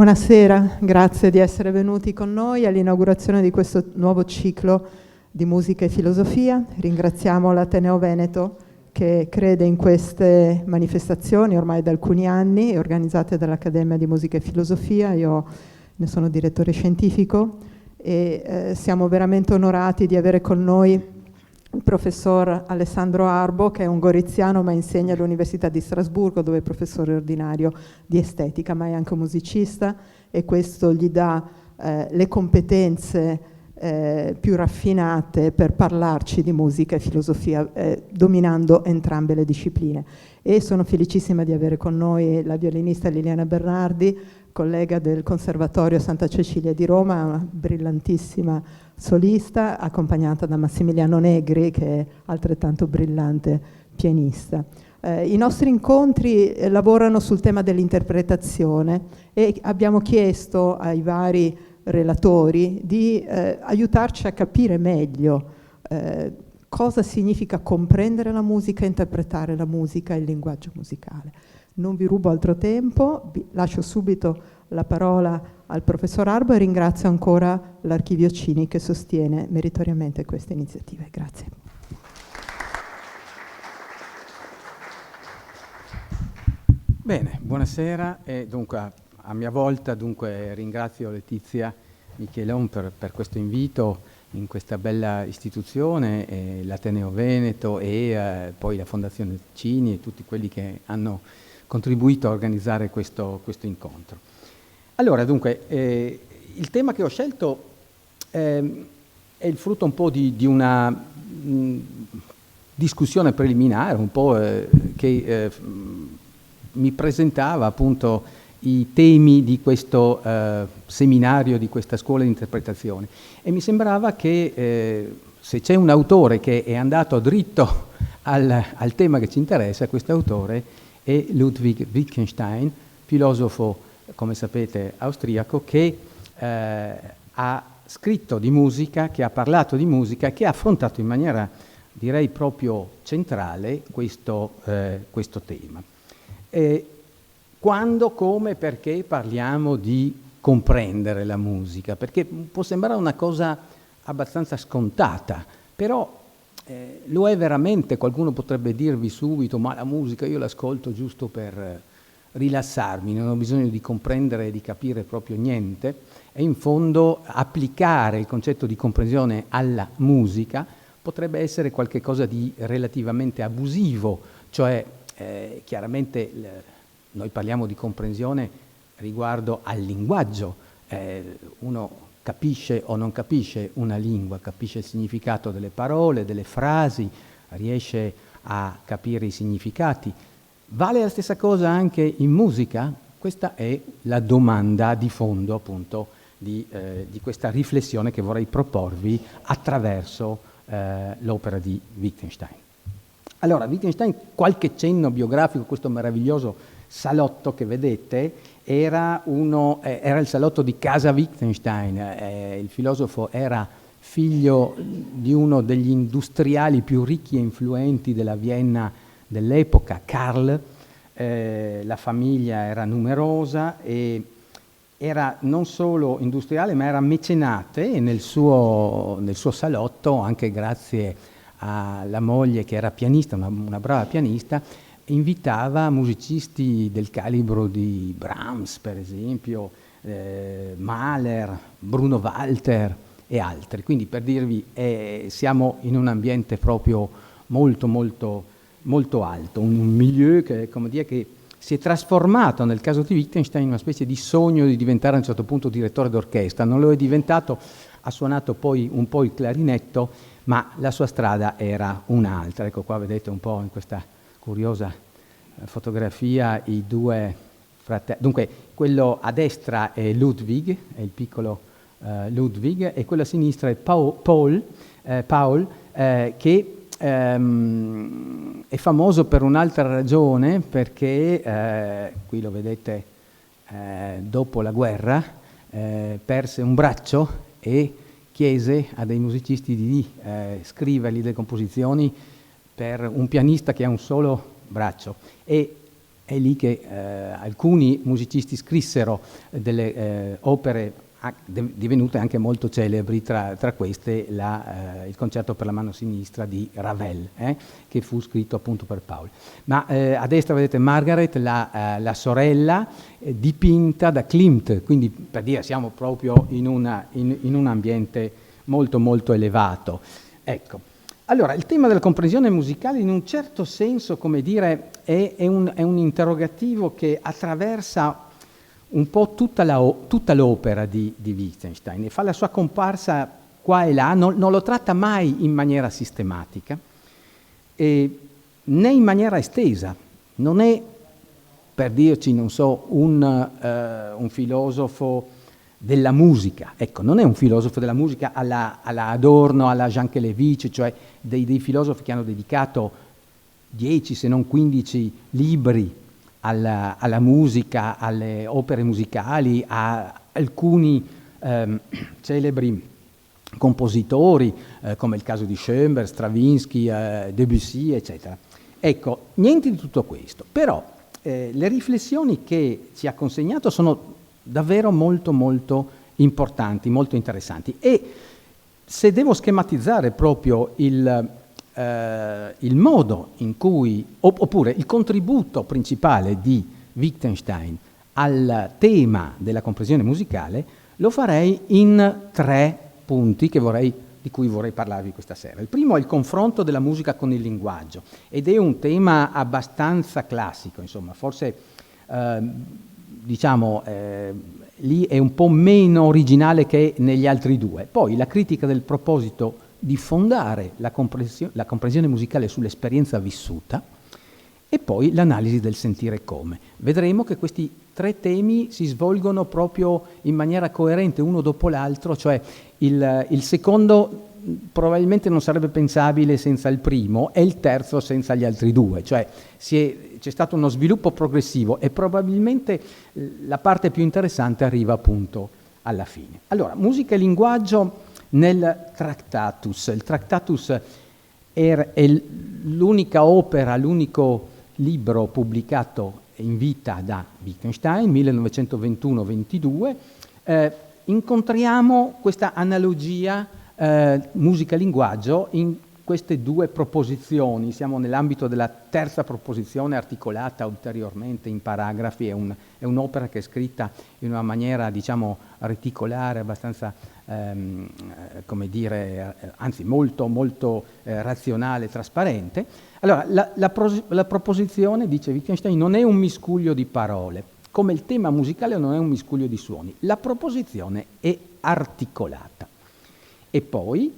Buonasera, grazie di essere venuti con noi all'inaugurazione di questo nuovo ciclo di musica e filosofia. Ringraziamo l'Ateneo Veneto che crede in queste manifestazioni ormai da alcuni anni, organizzate dall'Accademia di Musica e Filosofia. Io ne sono direttore scientifico e siamo veramente onorati di avere con noi il professor Alessandro Arbo, che è un goriziano ma insegna all'Università di Strasburgo, dove è professore ordinario di estetica, ma è anche un musicista, e questo gli dà le competenze più raffinate per parlarci di musica e filosofia, dominando entrambe le discipline. E sono felicissima di avere con noi la violinista Liliana Bernardi, collega del Conservatorio Santa Cecilia di Roma, una brillantissima solista, accompagnata da Massimiliano Negri, che è altrettanto brillante pianista. I nostri incontri lavorano sul tema dell'interpretazione e abbiamo chiesto ai vari relatori di aiutarci a capire meglio cosa significa comprendere la musica, interpretare la musica e il linguaggio musicale. Non vi rubo altro tempo, vi lascio subito la parola al professor Arbo e ringrazio ancora l'Archivio Cini che sostiene meritoriamente queste iniziative. Grazie. Bene, buonasera e dunque a mia volta ringrazio Letizia Michelon per questo invito in questa bella istituzione, l'Ateneo Veneto e poi la Fondazione Cini e tutti quelli che hanno contribuito a organizzare questo incontro. Allora, dunque, il tema che ho scelto è il frutto un po' di una discussione preliminare, un po' che mi presentava appunto i temi di questo seminario, di questa scuola di interpretazione. E mi sembrava che se c'è un autore che è andato dritto al tema che ci interessa, questo autore è Ludwig Wittgenstein, filosofo, come sapete, austriaco, che ha scritto di musica, che ha parlato di musica, che ha affrontato in maniera, direi, proprio centrale questo tema. Quando, come, perché parliamo di comprendere la musica? Perché può sembrare una cosa abbastanza scontata, però lo è veramente. Qualcuno potrebbe dirvi subito, ma la musica io l'ascolto giusto per rilassarmi, non ho bisogno di comprendere e di capire proprio niente, e in fondo applicare il concetto di comprensione alla musica potrebbe essere qualcosa di relativamente abusivo, cioè chiaramente noi parliamo di comprensione riguardo al linguaggio, uno capisce o non capisce una lingua, capisce il significato delle parole, delle frasi, riesce a capire i significati. Vale la stessa cosa anche in musica? Questa è la domanda di fondo, appunto, di questa riflessione che vorrei proporvi attraverso l'opera di Wittgenstein. Allora, Wittgenstein, qualche cenno biografico, questo meraviglioso salotto che vedete, era il salotto di casa Wittgenstein. Il filosofo era figlio di uno degli industriali più ricchi e influenti della Vienna dell'epoca, Karl. La famiglia era numerosa e era non solo industriale ma era mecenate, e nel suo salotto, anche grazie alla moglie che era pianista, una brava pianista, invitava musicisti del calibro di Brahms, per esempio, Mahler, Bruno Walter e altri. Quindi, per dirvi, siamo in un ambiente proprio molto molto molto alto, un milieu che, come dire, che si è trasformato nel caso di Wittgenstein in una specie di sogno di diventare a un certo punto direttore d'orchestra. Non lo è diventato, ha suonato poi un po' il clarinetto, ma la sua strada era un'altra. Ecco qua vedete un po' in questa curiosa fotografia i due fratelli. Dunque, quello a destra è Ludwig, è il piccolo Ludwig, e quello a sinistra è Paul, che è famoso per un'altra ragione, perché qui lo vedete dopo la guerra perse un braccio e chiese a dei musicisti di scrivergli delle composizioni per un pianista che ha un solo braccio, e è lì che alcuni musicisti scrissero delle opere divenute anche molto celebri, tra queste il concerto per la mano sinistra di Ravel, che fu scritto appunto per Paul. Ma a destra vedete Margaret, la sorella, dipinta da Klimt, quindi per dire siamo proprio in un ambiente molto molto elevato. Ecco, allora il tema della comprensione musicale in un certo senso, come dire, è un interrogativo che attraversa un po' tutta l'opera di Wittgenstein e fa la sua comparsa qua e là, non lo tratta mai in maniera sistematica né in maniera estesa. Non è, per dirci, non so, un filosofo della musica, ecco, non è un filosofo della musica alla Adorno, alla Jankelevich, cioè dei filosofi che hanno dedicato 10 se non 15 libri alla musica, alle opere musicali, a alcuni celebri compositori, come il caso di Schoenberg, Stravinsky, Debussy, eccetera. Ecco, niente di tutto questo, però le riflessioni che ci ha consegnato sono davvero molto molto importanti, molto interessanti, e se devo schematizzare proprio il modo in cui, oppure il contributo principale di Wittgenstein al tema della comprensione musicale, lo farei in 3 punti di cui vorrei parlarvi questa sera. Il primo è il confronto della musica con il linguaggio, ed è un tema abbastanza classico, insomma, forse lì è un po' meno originale che negli altri 2. Poi la critica del proposito di fondare la comprensione musicale sull'esperienza vissuta, e poi l'analisi del sentire come. Vedremo che questi 3 temi si svolgono proprio in maniera coerente uno dopo l'altro, cioè il secondo probabilmente non sarebbe pensabile senza il primo, e il terzo senza gli altri 2, cioè c'è stato uno sviluppo progressivo e probabilmente la parte più interessante arriva appunto alla fine. Allora, musica e linguaggio nel Tractatus. Il Tractatus è l'unica opera, l'unico libro pubblicato in vita da Wittgenstein, 1921-22. Incontriamo questa analogia musica-linguaggio in queste 2 proposizioni. Siamo nell'ambito della terza proposizione, articolata ulteriormente in paragrafi. È un'opera che è scritta in una maniera, diciamo, reticolare, abbastanza, come dire, anzi molto, molto razionale, trasparente. Allora, la proposizione, dice Wittgenstein, non è un miscuglio di parole, come il tema musicale non è un miscuglio di suoni. La proposizione è articolata. E poi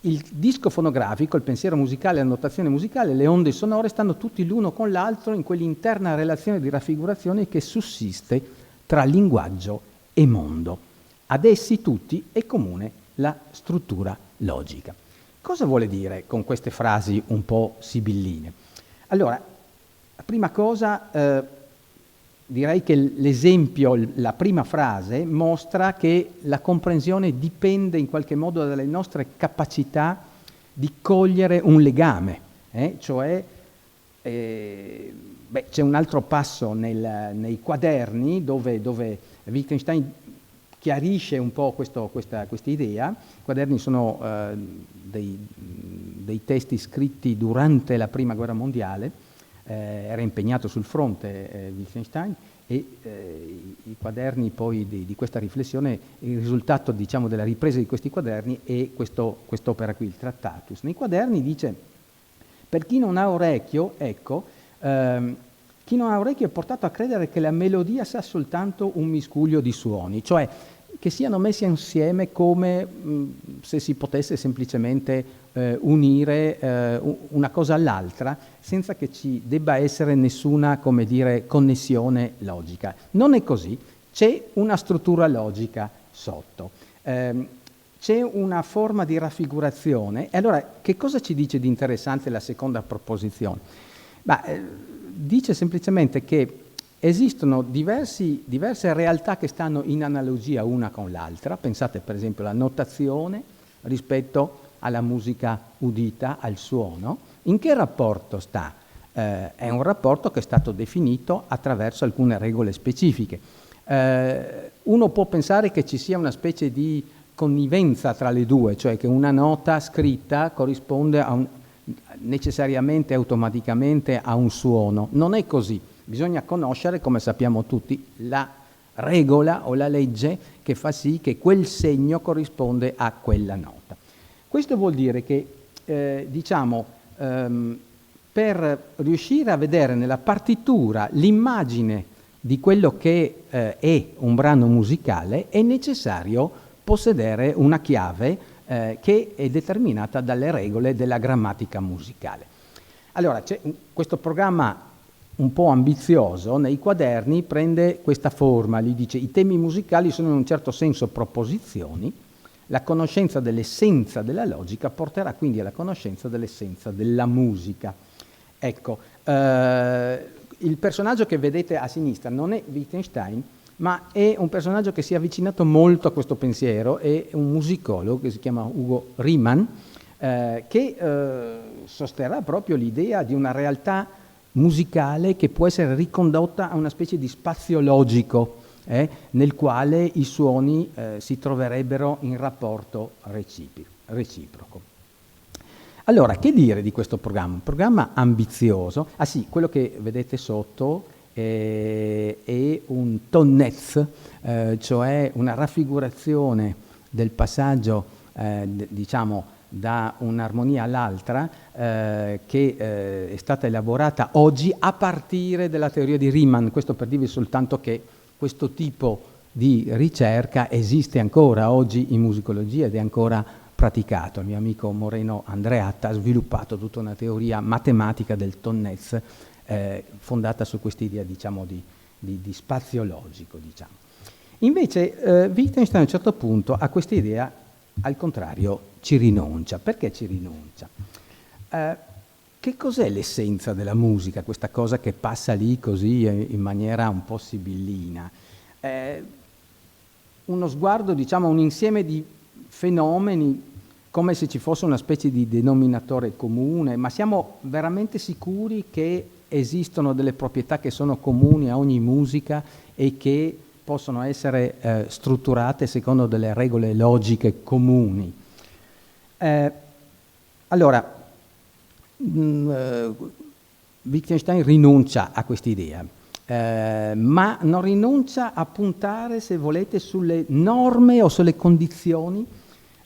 il disco fonografico, il pensiero musicale, la notazione musicale, le onde sonore stanno tutti l'uno con l'altro in quell'interna relazione di raffigurazione che sussiste tra linguaggio e mondo. Ad essi tutti è comune la struttura logica. Cosa vuole dire con queste frasi un po' sibilline? Allora, la prima cosa, direi che l'esempio, la prima frase, mostra che la comprensione dipende in qualche modo dalle nostre capacità di cogliere un legame, cioè c'è un altro passo nei quaderni dove Wittgenstein chiarisce un po' questa idea. I quaderni sono dei testi scritti durante la Prima Guerra Mondiale. Era impegnato sul fronte Wittgenstein, e i quaderni poi di questa riflessione, il risultato, diciamo, della ripresa di questi quaderni è quest'opera qui, il Tractatus. Nei quaderni dice: per chi non ha orecchio, ecco, chi non ha orecchio è portato a credere che la melodia sia soltanto un miscuglio di suoni, cioè che siano messi insieme come se si potesse semplicemente unire una cosa all'altra senza che ci debba essere nessuna, come dire, connessione logica. Non è così, c'è una struttura logica sotto, c'è una forma di raffigurazione. E allora, che cosa ci dice di interessante la seconda proposizione? Dice semplicemente che esistono diverse realtà che stanno in analogia una con l'altra. Pensate per esempio alla notazione rispetto alla musica udita, al suono. In che rapporto sta è un rapporto che è stato definito attraverso alcune regole specifiche. Uno può pensare che ci sia una specie di connivenza tra le due, cioè che una nota scritta corrisponde necessariamente, automaticamente a un suono. Non è così. Bisogna conoscere, come sappiamo tutti, la regola o la legge che fa sì che quel segno corrisponde a quella nota. Questo vuol dire che, per riuscire a vedere nella partitura l'immagine di quello che è un brano musicale, è necessario possedere una chiave che è determinata dalle regole della grammatica musicale. Allora, c'è questo programma un po' ambizioso, nei quaderni prende questa forma, gli dice: i temi musicali sono in un certo senso proposizioni, la conoscenza dell'essenza della logica porterà quindi alla conoscenza dell'essenza della musica. Ecco, il personaggio che vedete a sinistra non è Wittgenstein, ma è un personaggio che si è avvicinato molto a questo pensiero, è un musicologo che si chiama Hugo Riemann, che sosterrà proprio l'idea di una realtà musicale che può essere ricondotta a una specie di spazio logico, nel quale i suoni si troverebbero in rapporto reciproco. Allora, che dire di questo programma? Un programma ambizioso. Ah sì, quello che vedete sotto è un tonnetz, cioè una raffigurazione del passaggio, da un'armonia all'altra, che è stata elaborata oggi a partire della teoria di Riemann. Questo per dirvi soltanto che questo tipo di ricerca esiste ancora oggi in musicologia ed è ancora praticato. Il mio amico Moreno Andreatta ha sviluppato tutta una teoria matematica del tonnetz fondata su quest'idea, di spazio logico, Invece Wittgenstein a un certo punto a questa idea, al contrario, ci rinuncia. Perché ci rinuncia? Che cos'è l'essenza della musica, questa cosa che passa lì così in maniera un po' sibillina? Uno sguardo, un insieme di fenomeni, come se ci fosse una specie di denominatore comune, ma siamo veramente sicuri che esistono delle proprietà che sono comuni a ogni musica e che possono essere strutturate secondo delle regole logiche comuni? Allora, Wittgenstein rinuncia a quest'idea, ma non rinuncia a puntare, se volete, sulle norme o sulle condizioni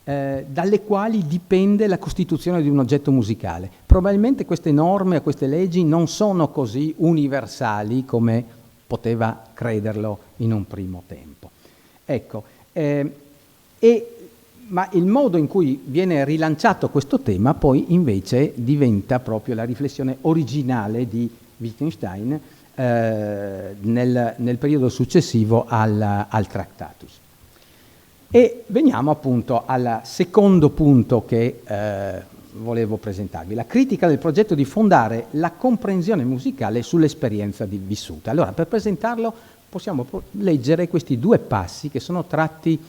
dalle quali dipende la costituzione di un oggetto musicale. Probabilmente queste norme o queste leggi non sono così universali come poteva crederlo in un primo tempo. Ecco, ma il modo in cui viene rilanciato questo tema poi invece diventa proprio la riflessione originale di Wittgenstein nel periodo successivo al Tractatus. E veniamo appunto al secondo punto che volevo presentarvi, la critica del progetto di fondare la comprensione musicale sull'esperienza vissuta. Allora, per presentarlo possiamo leggere questi due passi che sono tratti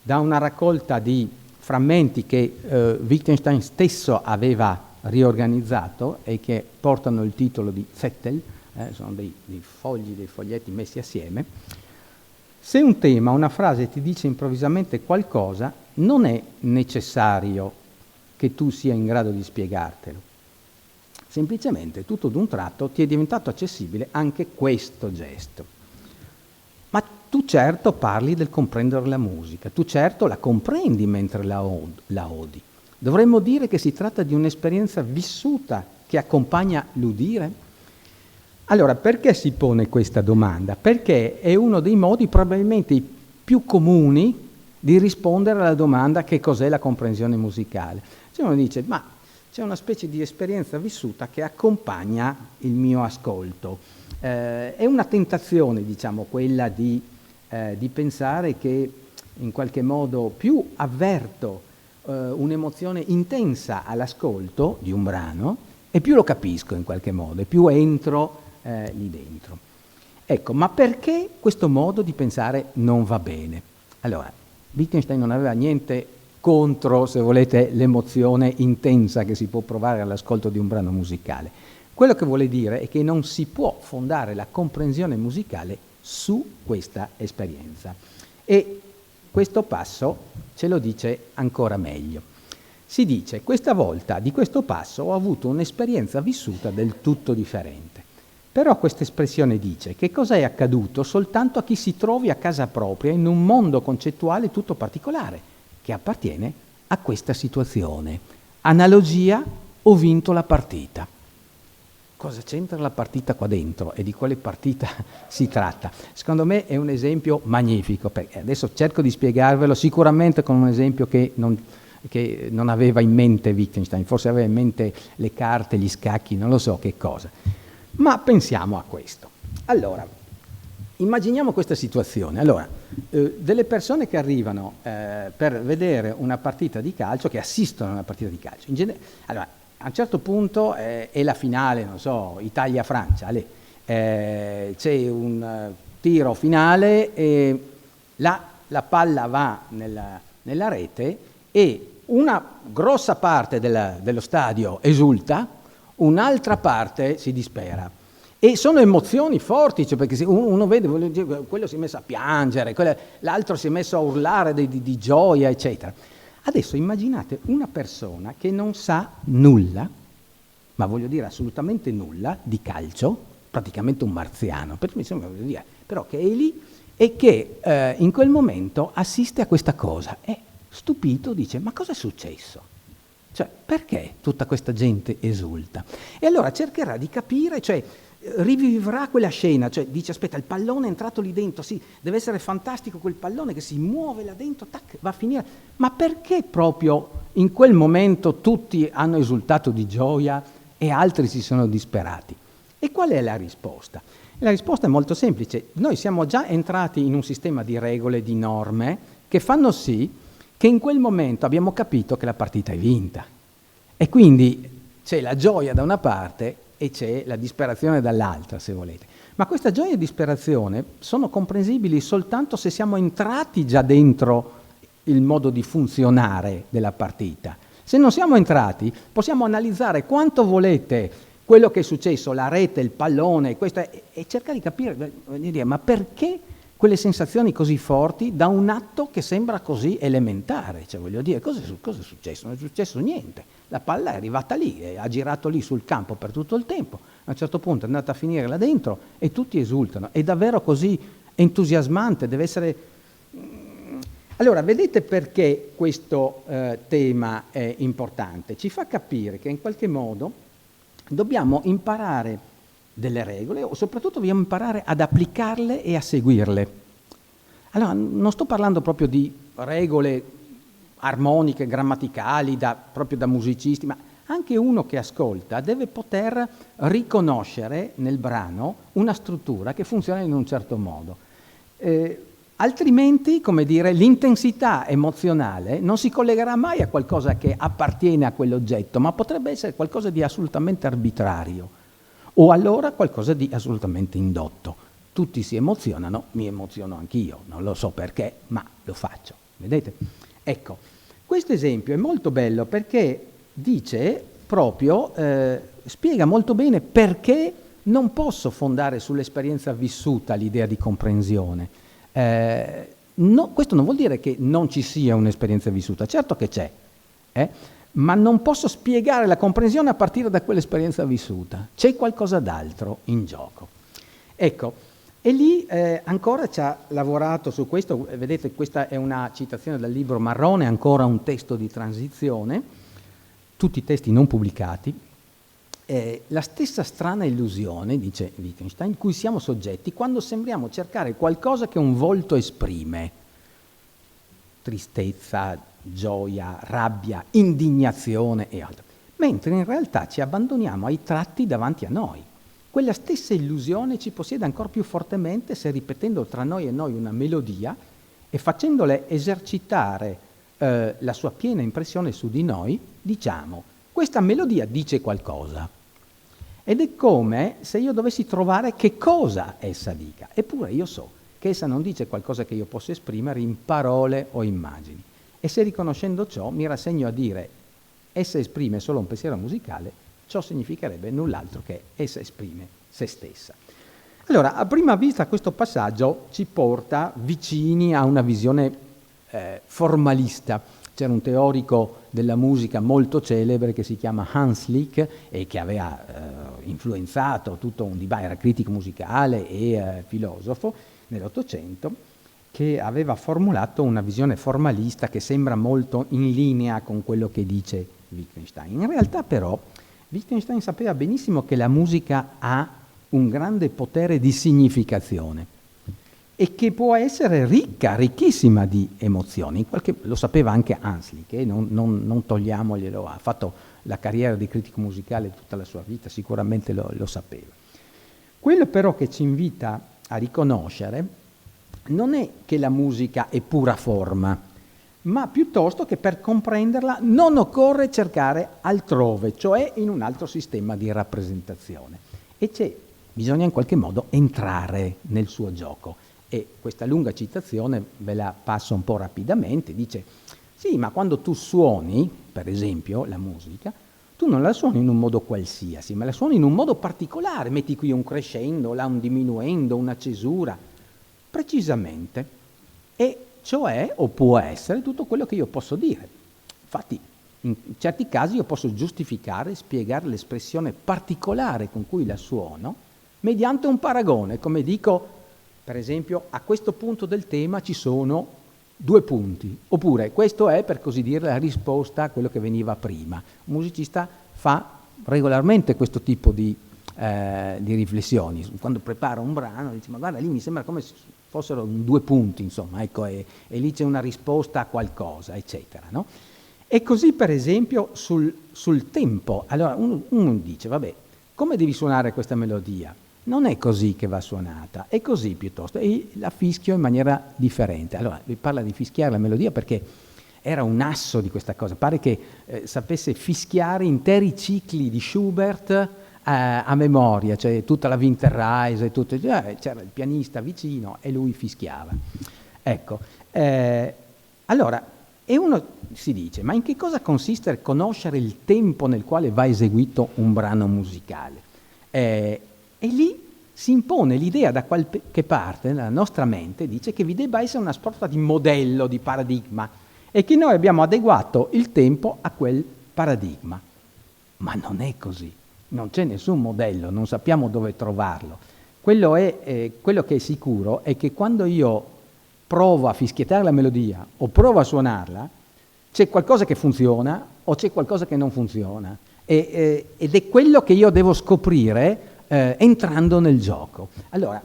da una raccolta di frammenti che Wittgenstein stesso aveva riorganizzato e che portano il titolo di Zettel, sono dei fogli, dei foglietti messi assieme. Se un tema, una frase ti dice improvvisamente qualcosa, non è necessario che tu sia in grado di spiegartelo. Semplicemente, tutto d'un tratto, ti è diventato accessibile anche questo gesto. Ma tu certo parli del comprendere la musica, tu certo la comprendi mentre la odi. Dovremmo dire che si tratta di un'esperienza vissuta che accompagna l'udire? Allora, perché si pone questa domanda? Perché è uno dei modi probabilmente più comuni di rispondere alla domanda che cos'è la comprensione musicale. Cioè uno dice, ma c'è una specie di esperienza vissuta che accompagna il mio ascolto. È una tentazione, quella di pensare che in qualche modo più avverto un'emozione intensa all'ascolto di un brano e più lo capisco in qualche modo, e più entro lì dentro. Ecco, ma perché questo modo di pensare non va bene? Allora, Wittgenstein non aveva niente contro, se volete, l'emozione intensa che si può provare all'ascolto di un brano musicale. Quello che vuole dire è che non si può fondare la comprensione musicale su questa esperienza. E questo passo ce lo dice ancora meglio. Si dice: questa volta di questo passo ho avuto un'esperienza vissuta del tutto differente. Però questa espressione dice che cosa è accaduto soltanto a chi si trovi a casa propria in un mondo concettuale tutto particolare, che appartiene a questa situazione. Analogia: ho vinto la partita. Cosa c'entra la partita qua dentro e di quale partita si tratta? Secondo me è un esempio magnifico, perché adesso cerco di spiegarvelo sicuramente con un esempio che non aveva in mente Wittgenstein, forse aveva in mente le carte, gli scacchi, non lo so che cosa. Ma pensiamo a questo. Allora, immaginiamo questa situazione. Allora, delle persone che arrivano per vedere una partita di calcio, che assistono a una partita di calcio. Allora, a un certo punto è la finale, non so, Italia-Francia, c'è un tiro finale e la palla va nella rete e una grossa parte dello stadio esulta, un'altra parte si dispera. E sono emozioni forti, cioè, perché uno vede, quello si è messo a piangere, l'altro si è messo a urlare di gioia, eccetera. Adesso immaginate una persona che non sa nulla, ma voglio dire assolutamente nulla, di calcio, praticamente un marziano, però che è lì e che in quel momento assiste a questa cosa. È stupito, dice: ma cosa è successo? Cioè, perché tutta questa gente esulta? E allora cercherà di capire, cioè rivivrà quella scena, cioè dice: aspetta, il pallone è entrato lì dentro, sì, deve essere fantastico quel pallone che si muove là dentro, tac, va a finire. Ma perché proprio in quel momento tutti hanno esultato di gioia e altri si sono disperati? E qual è la risposta? La risposta è molto semplice. Noi siamo già entrati in un sistema di regole, di norme, che fanno sì che in quel momento abbiamo capito che la partita è vinta. E quindi c'è la gioia da una parte e c'è la disperazione dall'altra, se volete. Ma questa gioia e disperazione sono comprensibili soltanto se siamo entrati già dentro il modo di funzionare della partita. Se non siamo entrati, possiamo analizzare quanto volete quello che è successo, la rete, il pallone, e cercare di capire, ma perché quelle sensazioni così forti da un atto che sembra così elementare? Cioè, voglio dire, cosa è successo? Non è successo niente. La palla è arrivata lì, ha girato lì sul campo per tutto il tempo, a un certo punto è andata a finire là dentro e tutti esultano. È davvero così entusiasmante, deve essere... Allora, vedete perché questo tema è importante? Ci fa capire che in qualche modo dobbiamo imparare delle regole, o soprattutto dobbiamo imparare ad applicarle e a seguirle. Allora, non sto parlando proprio di regole armoniche, grammaticali, proprio da musicisti, ma anche uno che ascolta deve poter riconoscere nel brano una struttura che funziona in un certo modo. Altrimenti, come dire, l'intensità emozionale non si collegherà mai a qualcosa che appartiene a quell'oggetto, ma potrebbe essere qualcosa di assolutamente arbitrario, o allora qualcosa di assolutamente indotto. Tutti si emozionano, mi emoziono anch'io, non lo so perché, ma lo faccio, vedete? Ecco, questo esempio è molto bello perché dice proprio, spiega molto bene perché non posso fondare sull'esperienza vissuta l'idea di comprensione. Questo non vuol dire che non ci sia un'esperienza vissuta, certo che c'è, ma non posso spiegare la comprensione a partire da quell'esperienza vissuta. C'è qualcosa d'altro in gioco. Ecco, e lì ancora ci ha lavorato su questo. Vedete, questa è una citazione dal libro Marrone, ancora un testo di transizione, tutti testi non pubblicati. La stessa strana illusione, dice Wittgenstein, cui siamo soggetti quando sembriamo cercare qualcosa che un volto esprime. Tristezza, gioia, rabbia, indignazione e altro. Mentre in realtà ci abbandoniamo ai tratti davanti a noi. Quella stessa illusione ci possiede ancora più fortemente se, ripetendo tra noi e noi una melodia e facendole esercitare la sua piena impressione su di noi, diciamo: questa melodia dice qualcosa. Ed è come se io dovessi trovare che cosa essa dica. Eppure io so che essa non dice qualcosa che io posso esprimere in parole o immagini. E se riconoscendo ciò mi rassegno a dire essa esprime solo un pensiero musicale ciò significherebbe null'altro che essa esprime se stessa. Allora, a prima vista questo passaggio ci porta vicini a una visione formalista. C'era un teorico della musica molto celebre che si chiama Hans Lick e che aveva influenzato tutto un dibattito, era critico musicale e filosofo nell'Ottocento, che aveva formulato una visione formalista che sembra molto in linea con quello che dice Wittgenstein. In realtà però Wittgenstein sapeva benissimo che la musica ha un grande potere di significazione e che può essere ricca, ricchissima di emozioni. Lo sapeva anche Hanslick, che non togliamoglielo, ha fatto la carriera di critico musicale tutta la sua vita, sicuramente lo sapeva. Quello però che ci invita a riconoscere non è che la musica è pura forma, ma piuttosto che per comprenderla non occorre cercare altrove, cioè in un altro sistema di rappresentazione. E bisogna in qualche modo entrare nel suo gioco. E questa lunga citazione ve la passo un po' rapidamente, dice: sì, ma quando tu suoni, per esempio, la musica, tu non la suoni in un modo qualsiasi, ma la suoni in un modo particolare, metti qui un crescendo, là un diminuendo, una cesura, precisamente, e cioè, o può essere, tutto quello che io posso dire. Infatti, in certi casi io posso giustificare, spiegare l'espressione particolare con cui la suono mediante un paragone, come dico, per esempio, a questo punto del tema ci sono 2 punti, oppure questo è, per così dire, la risposta a quello che veniva prima. Un musicista fa regolarmente questo tipo di riflessioni. Quando prepara un brano dice: ma guarda, lì mi sembra come se fossero 2 punti, insomma, ecco, e lì c'è una risposta a qualcosa, eccetera, no? E così, per esempio, sul tempo. Allora, uno dice: vabbè, come devi suonare questa melodia? Non è così che va suonata, è così piuttosto, e la fischio in maniera differente. Allora, vi parla di fischiare la melodia perché era un asso di questa cosa, pare che sapesse fischiare interi cicli di Schubert a memoria, cioè tutta la Winterreise, c'era il pianista vicino e lui fischiava. Ecco, allora, e uno si dice: ma in che cosa consiste conoscere il tempo nel quale va eseguito un brano musicale? E lì si impone l'idea da qualche parte nella nostra mente, dice che vi debba essere una sorta di modello, di paradigma, e che noi abbiamo adeguato il tempo a quel paradigma. Ma non è così, non c'è nessun modello, non sappiamo dove trovarlo. Quello che è sicuro è che quando io provo a fischiettare la melodia o provo a suonarla, c'è qualcosa che funziona o c'è qualcosa che non funziona. Ed è quello che io devo scoprire entrando nel gioco. Allora,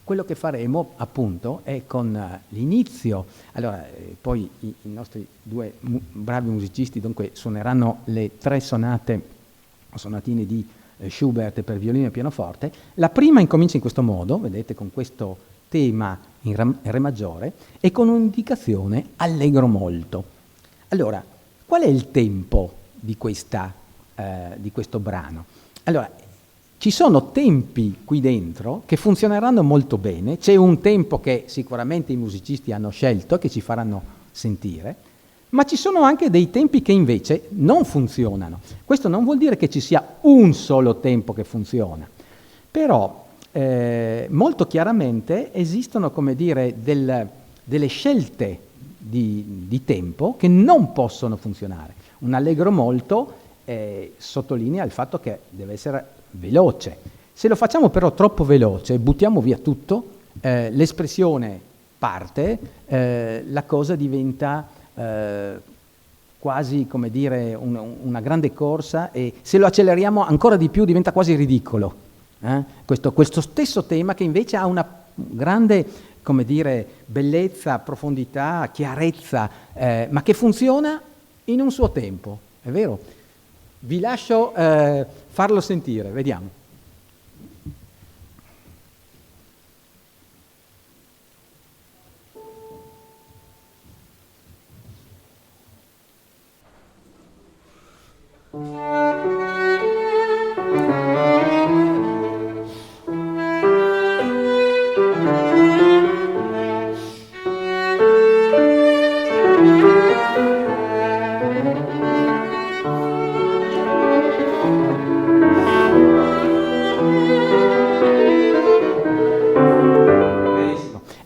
quello che faremo appunto è con l'inizio. Allora, poi i nostri 2 bravi musicisti dunque suoneranno le 3 sonatine di Schubert per violino e pianoforte. La prima incomincia in questo modo, vedete, con questo tema in re maggiore e con un'indicazione allegro molto. Allora, qual è il tempo di questo brano? Allora, ci sono tempi qui dentro che funzioneranno molto bene, c'è un tempo che sicuramente i musicisti hanno scelto, che ci faranno sentire, ma ci sono anche dei tempi che invece non funzionano. Questo non vuol dire che ci sia un solo tempo che funziona, però molto chiaramente esistono, come dire, delle scelte di tempo che non possono funzionare. Un allegro molto sottolinea il fatto che deve essere veloce. Se lo facciamo però troppo veloce, buttiamo via tutto, l'espressione parte, la cosa diventa quasi, come dire, una grande corsa, e se lo acceleriamo ancora di più diventa quasi ridicolo. Questo stesso tema che invece ha una grande, come dire, bellezza, profondità, chiarezza, ma che funziona in un suo tempo, è vero? Vi lascio farlo sentire, vediamo.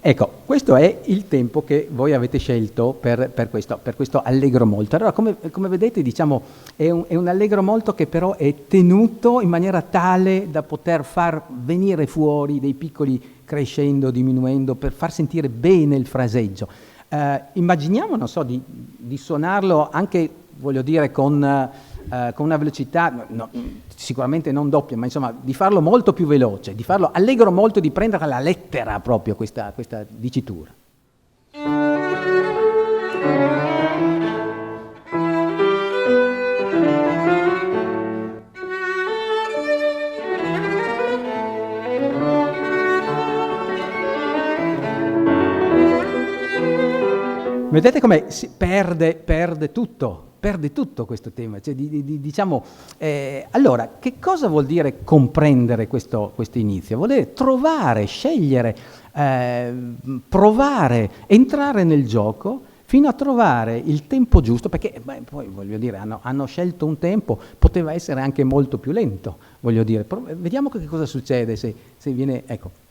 Ecco, questo è il tempo che voi avete scelto per questo allegro molto. Allora, come vedete, diciamo, è un allegro molto che però è tenuto in maniera tale da poter far venire fuori dei piccoli crescendo, diminuendo, per far sentire bene il fraseggio. Immaginiamo, non so, di suonarlo anche, voglio dire, con una velocità, no, sicuramente non doppia, ma insomma di farlo molto più veloce, di farlo allegro molto, di prendere alla lettera proprio questa dicitura. Vedete come si perde tutto questo tema. Cioè, diciamo, allora, che cosa vuol dire comprendere questo inizio? Vuol dire trovare, scegliere, provare, entrare nel gioco fino a trovare il tempo giusto, perché poi voglio dire, hanno scelto un tempo, poteva essere anche molto più lento, voglio dire. Vediamo che cosa succede se viene, ecco.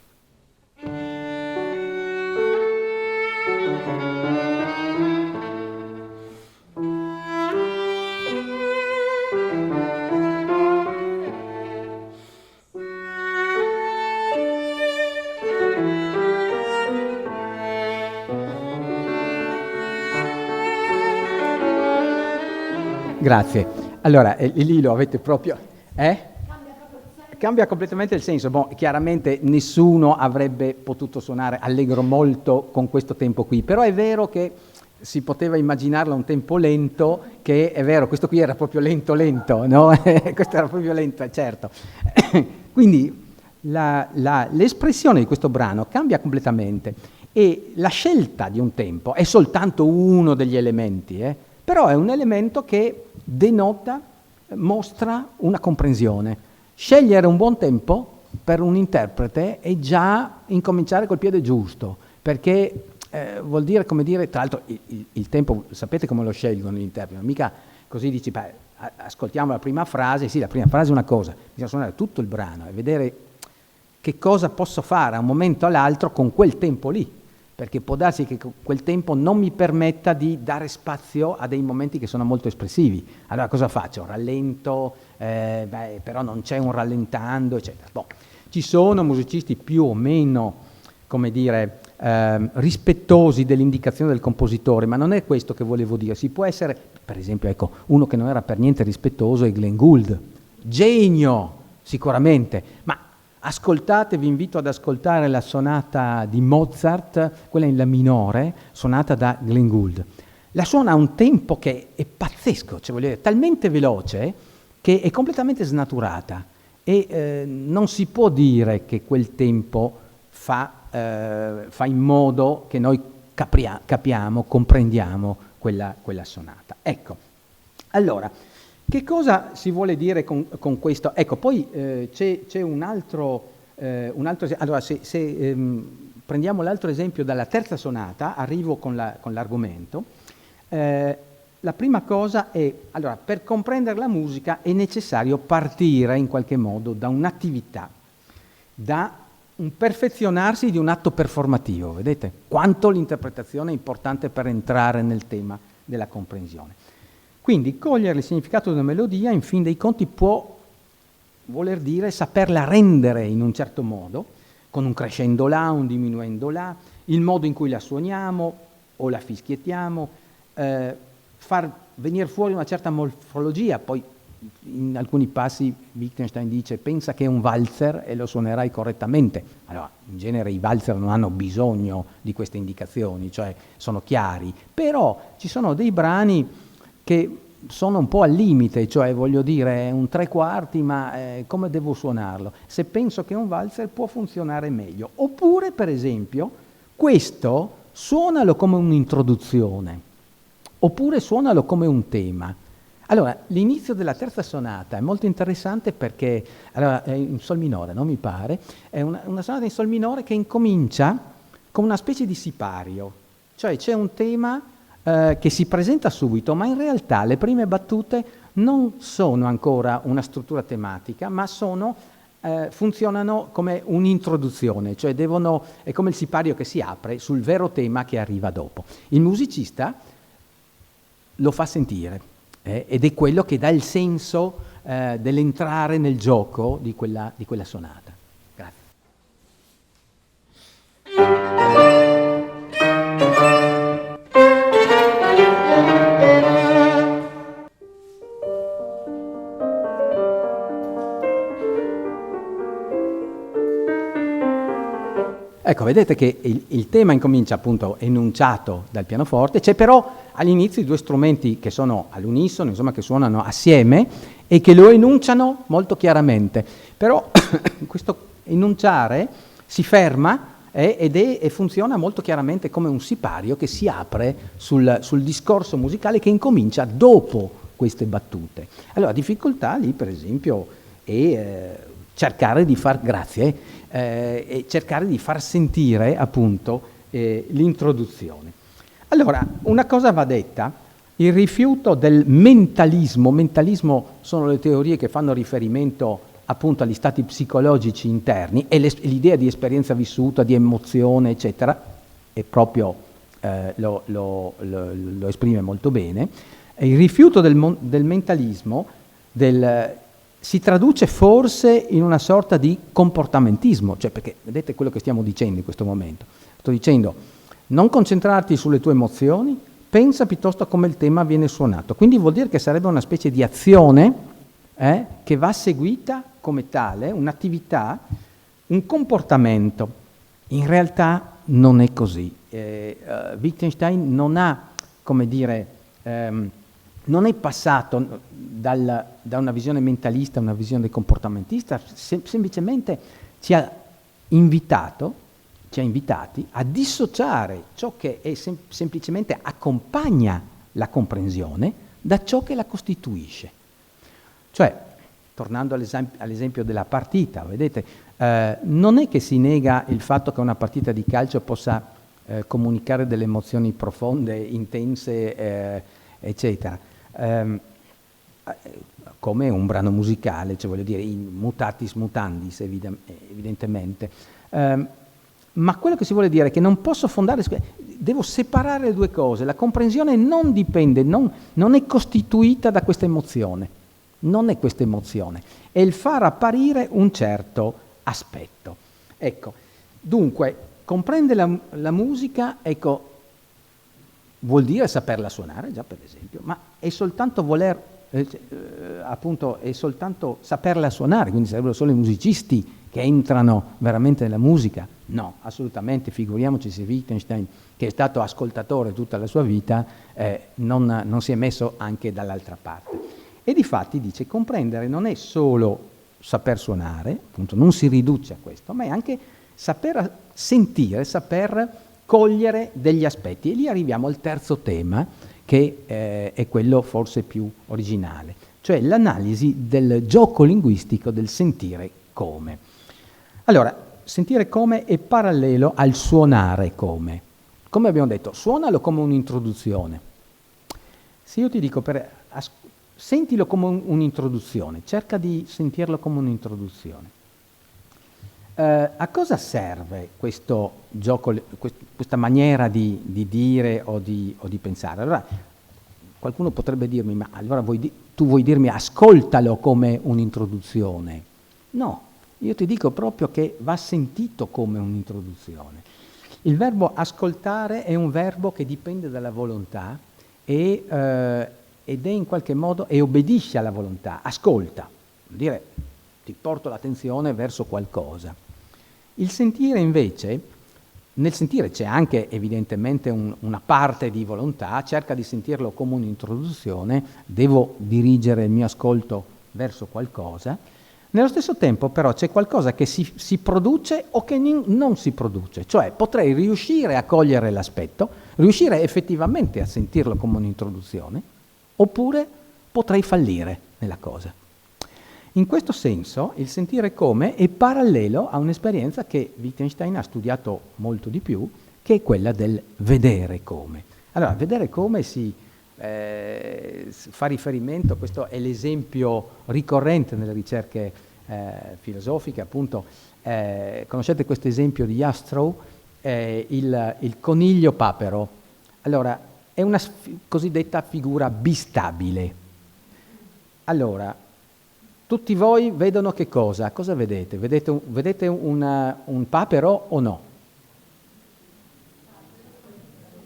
Grazie. Allora, lì lo avete proprio... Cambia completamente il senso. Chiaramente nessuno avrebbe potuto suonare allegro molto con questo tempo qui, però è vero che si poteva immaginarlo a un tempo lento, che è vero, questo qui era proprio lento, no? Questo era proprio lento, certo. Quindi l'espressione di questo brano cambia completamente e la scelta di un tempo è soltanto uno degli elementi, però è un elemento che denota, mostra una comprensione. Scegliere un buon tempo per un interprete è già incominciare col piede giusto, perché vuol dire, come dire, tra l'altro il tempo, sapete come lo scelgono gli interpreti, mica così dici, ascoltiamo la prima frase, sì, la prima frase è una cosa, bisogna suonare tutto il brano e vedere che cosa posso fare a un momento all'altro con quel tempo lì, perché può darsi che quel tempo non mi permetta di dare spazio a dei momenti che sono molto espressivi. Allora cosa faccio? Rallento, però non c'è un rallentando, eccetera. Ci sono musicisti più o meno, come dire, rispettosi dell'indicazione del compositore, ma non è questo che volevo dire. Si può essere, per esempio, ecco, uno che non era per niente rispettoso è Glenn Gould, genio sicuramente, ma ascoltate, vi invito ad ascoltare la sonata di Mozart, quella in La minore, suonata da Glenn Gould. La suona a un tempo che è pazzesco, cioè voglio dire, talmente veloce che è completamente snaturata e non si può dire che quel tempo fa in modo che noi capiamo, comprendiamo quella sonata. Ecco, allora, che cosa si vuole dire con questo? Ecco, poi c'è un altro esempio. Allora, se prendiamo l'altro esempio dalla terza sonata, arrivo con l'argomento. La prima cosa è, allora, per comprendere la musica è necessario partire in qualche modo da un'attività, da un perfezionarsi di un atto performativo. Vedete quanto l'interpretazione è importante per entrare nel tema della comprensione. Quindi cogliere il significato di una melodia, in fin dei conti, può voler dire saperla rendere in un certo modo, con un crescendo là, un diminuendo là, il modo in cui la suoniamo o la fischiettiamo, far venire fuori una certa morfologia. Poi in alcuni passi Wittgenstein dice: pensa che è un valzer e lo suonerai correttamente. Allora, in genere i valzer non hanno bisogno di queste indicazioni, cioè sono chiari, però ci sono dei brani che sono un po' al limite, cioè voglio dire un tre quarti, ma come devo suonarlo? Se penso che un valzer può funzionare meglio. Oppure, per esempio, questo suonalo come un'introduzione, oppure suonalo come un tema. Allora, l'inizio della terza sonata è molto interessante perché, allora, è in sol minore, non mi pare, è una sonata in sol minore che incomincia con una specie di sipario, cioè c'è un tema che si presenta subito, ma in realtà le prime battute non sono ancora una struttura tematica, ma sono funzionano come un'introduzione, cioè è come il sipario che si apre sul vero tema che arriva dopo. Il musicista lo fa sentire ed è quello che dà il senso dell'entrare nel gioco di quella sonata. Grazie. Ecco, vedete che il tema incomincia appunto enunciato dal pianoforte, c'è però all'inizio i due strumenti che sono all'unisono, insomma che suonano assieme e che lo enunciano molto chiaramente, però questo enunciare si ferma e funziona molto chiaramente come un sipario che si apre sul discorso musicale che incomincia dopo queste battute. Allora, la difficoltà lì, per esempio, è cercare di e cercare di far sentire appunto l'introduzione. Allora, una cosa va detta: il rifiuto del mentalismo sono le teorie che fanno riferimento appunto agli stati psicologici interni e l'idea di esperienza vissuta, di emozione, eccetera, è proprio lo esprime molto bene. Il rifiuto del mentalismo si traduce forse in una sorta di comportamentismo, cioè perché vedete quello che stiamo dicendo in questo momento. Sto dicendo: non concentrarti sulle tue emozioni, pensa piuttosto a come il tema viene suonato. Quindi vuol dire che sarebbe una specie di azione che va seguita come tale, un'attività, un comportamento. In realtà non è così. Wittgenstein non ha, come dire, non è passato da una visione mentalista a una visione comportamentista, semplicemente ci ha invitati a dissociare ciò che è semplicemente accompagna la comprensione da ciò che la costituisce. Cioè, tornando all'esempio della partita, vedete, non è che si nega il fatto che una partita di calcio possa comunicare delle emozioni profonde, intense, eccetera. Come un brano musicale, cioè voglio dire, in mutatis mutandis evidentemente, ma quello che si vuole dire è che non posso devo separare le due cose. La comprensione non dipende, non è costituita da questa emozione, non è questa emozione, è il far apparire un certo aspetto. Ecco, dunque, comprendere la musica, ecco, vuol dire saperla suonare, già per esempio, ma è soltanto appunto, è soltanto saperla suonare, quindi sarebbero solo i musicisti che entrano veramente nella musica? No, assolutamente, figuriamoci se Wittgenstein, che è stato ascoltatore tutta la sua vita, non si è messo anche dall'altra parte. E difatti dice: comprendere non è solo saper suonare, appunto, non si riduce a questo, ma è anche saper sentire, saper cogliere degli aspetti. E lì arriviamo al terzo tema, che è quello forse più originale, cioè l'analisi del gioco linguistico del sentire come. Allora, sentire come è parallelo al suonare come. Come abbiamo detto, suonalo come un'introduzione. Se io ti dico sentilo come un'introduzione, cerca di sentirlo come un'introduzione. A cosa serve questo gioco, questa maniera di dire o di pensare? Allora, qualcuno potrebbe dirmi: ma allora tu vuoi dirmi ascoltalo come un'introduzione? No, io ti dico proprio che va sentito come un'introduzione. Il verbo ascoltare è un verbo che dipende dalla volontà ed è in qualche modo, e obbedisce alla volontà. Ascolta, vuol dire ti porto l'attenzione verso qualcosa. Il sentire invece, nel sentire c'è anche evidentemente una parte di volontà, cerca di sentirlo come un'introduzione, devo dirigere il mio ascolto verso qualcosa. Nello stesso tempo però c'è qualcosa che si produce o che non si produce, cioè potrei riuscire a cogliere l'aspetto, riuscire effettivamente a sentirlo come un'introduzione, oppure potrei fallire nella cosa. In questo senso il sentire come è parallelo a un'esperienza che Wittgenstein ha studiato molto di più, che è quella del vedere come. Allora, vedere come si fa riferimento, questo è l'esempio ricorrente nelle ricerche filosofiche, appunto. Conoscete questo esempio di Jastrow, il coniglio papero? Allora, è una cosiddetta figura bistabile. Allora, tutti voi vedono che cosa? Cosa vedete? Vedete un papero o no?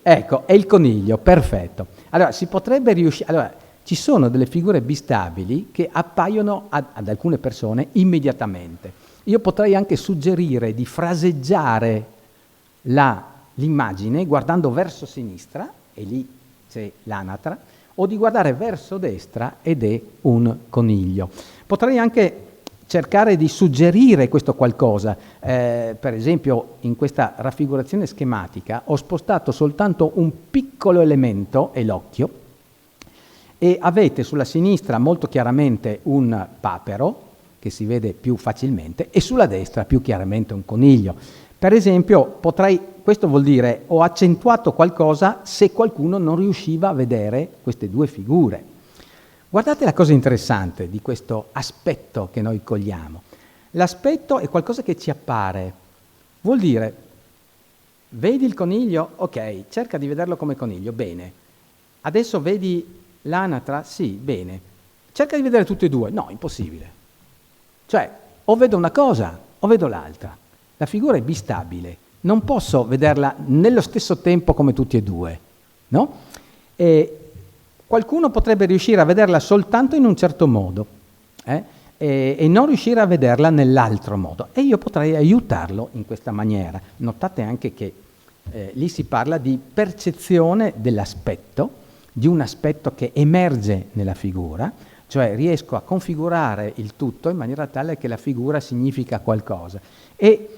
Ecco, è il coniglio, perfetto. Allora, si potrebbe riuscire... Allora, ci sono delle figure bistabili che appaiono ad alcune persone immediatamente. Io potrei anche suggerire di fraseggiare l'immagine guardando verso sinistra, e lì c'è l'anatra, o di guardare verso destra ed è un coniglio. Potrei anche cercare di suggerire questo qualcosa. Per esempio, in questa raffigurazione schematica ho spostato soltanto un piccolo elemento, è l'occhio, e avete sulla sinistra molto chiaramente un papero, che si vede più facilmente, e sulla destra più chiaramente un coniglio. Per esempio, questo vuol dire ho accentuato qualcosa se qualcuno non riusciva a vedere queste due figure. Guardate la cosa interessante di questo aspetto che noi cogliamo. L'aspetto è qualcosa che ci appare. Vuol dire, vedi il coniglio? Ok, cerca di vederlo come coniglio, bene. Adesso vedi l'anatra? Sì, bene. Cerca di vedere tutte e due? No, impossibile. Cioè, o vedo una cosa o vedo l'altra. La figura è bistabile. Non posso vederla nello stesso tempo come tutti e due, no? Qualcuno potrebbe riuscire a vederla soltanto in un certo modo e non riuscire a vederla nell'altro modo. E io potrei aiutarlo in questa maniera. Notate anche che lì si parla di percezione dell'aspetto, di un aspetto che emerge nella figura, cioè riesco a configurare il tutto in maniera tale che la figura significa qualcosa. E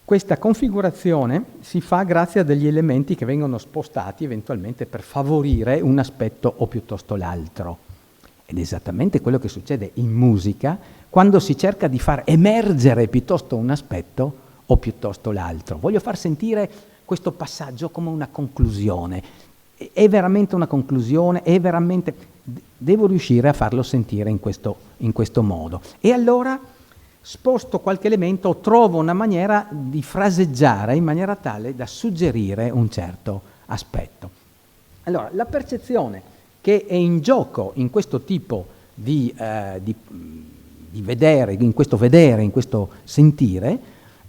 questa configurazione si fa grazie a degli elementi che vengono spostati eventualmente per favorire un aspetto o piuttosto l'altro. Ed è esattamente quello che succede in musica quando si cerca di far emergere piuttosto un aspetto o piuttosto l'altro. Voglio far sentire questo passaggio come una conclusione. È veramente una conclusione, devo riuscire a farlo sentire in questo modo. E allora sposto qualche elemento, trovo una maniera di fraseggiare in maniera tale da suggerire un certo aspetto. Allora, la percezione che è in gioco in questo tipo di vedere, in questo sentire,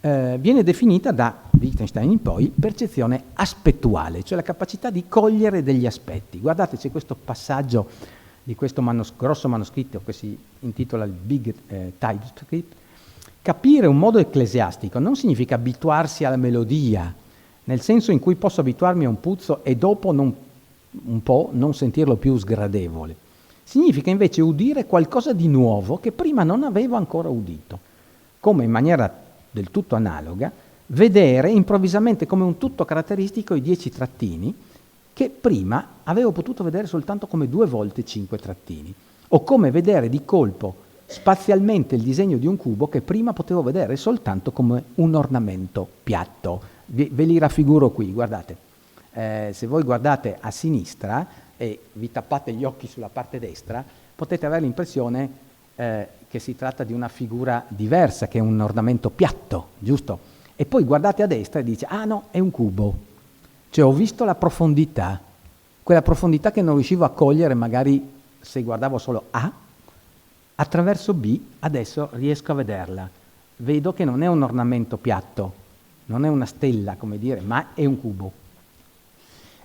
viene definita da Wittgenstein in poi percezione aspettuale, cioè la capacità di cogliere degli aspetti. Guardate, c'è questo passaggio di questo grosso manoscritto che si intitola il Big Typescript. Capire un modo ecclesiastico non significa abituarsi alla melodia, nel senso in cui posso abituarmi a un puzzo e dopo un po' non sentirlo più sgradevole. Significa invece udire qualcosa di nuovo che prima non avevo ancora udito, come in maniera del tutto analoga, vedere improvvisamente come un tutto caratteristico i 10 trattini che prima avevo potuto vedere soltanto come 2 volte 5 trattini, o come vedere di colpo spazialmente il disegno di un cubo che prima potevo vedere soltanto come un ornamento piatto. Ve li raffiguro qui, guardate. Se voi guardate a sinistra e vi tappate gli occhi sulla parte destra, potete avere l'impressione che si tratta di una figura diversa, che è un ornamento piatto, giusto? E poi guardate a destra e dice, ah no, è un cubo. Cioè ho visto la profondità, quella profondità che non riuscivo a cogliere magari se guardavo solo A, attraverso B adesso riesco a vederla. Vedo che non è un ornamento piatto, non è una stella, come dire, ma è un cubo.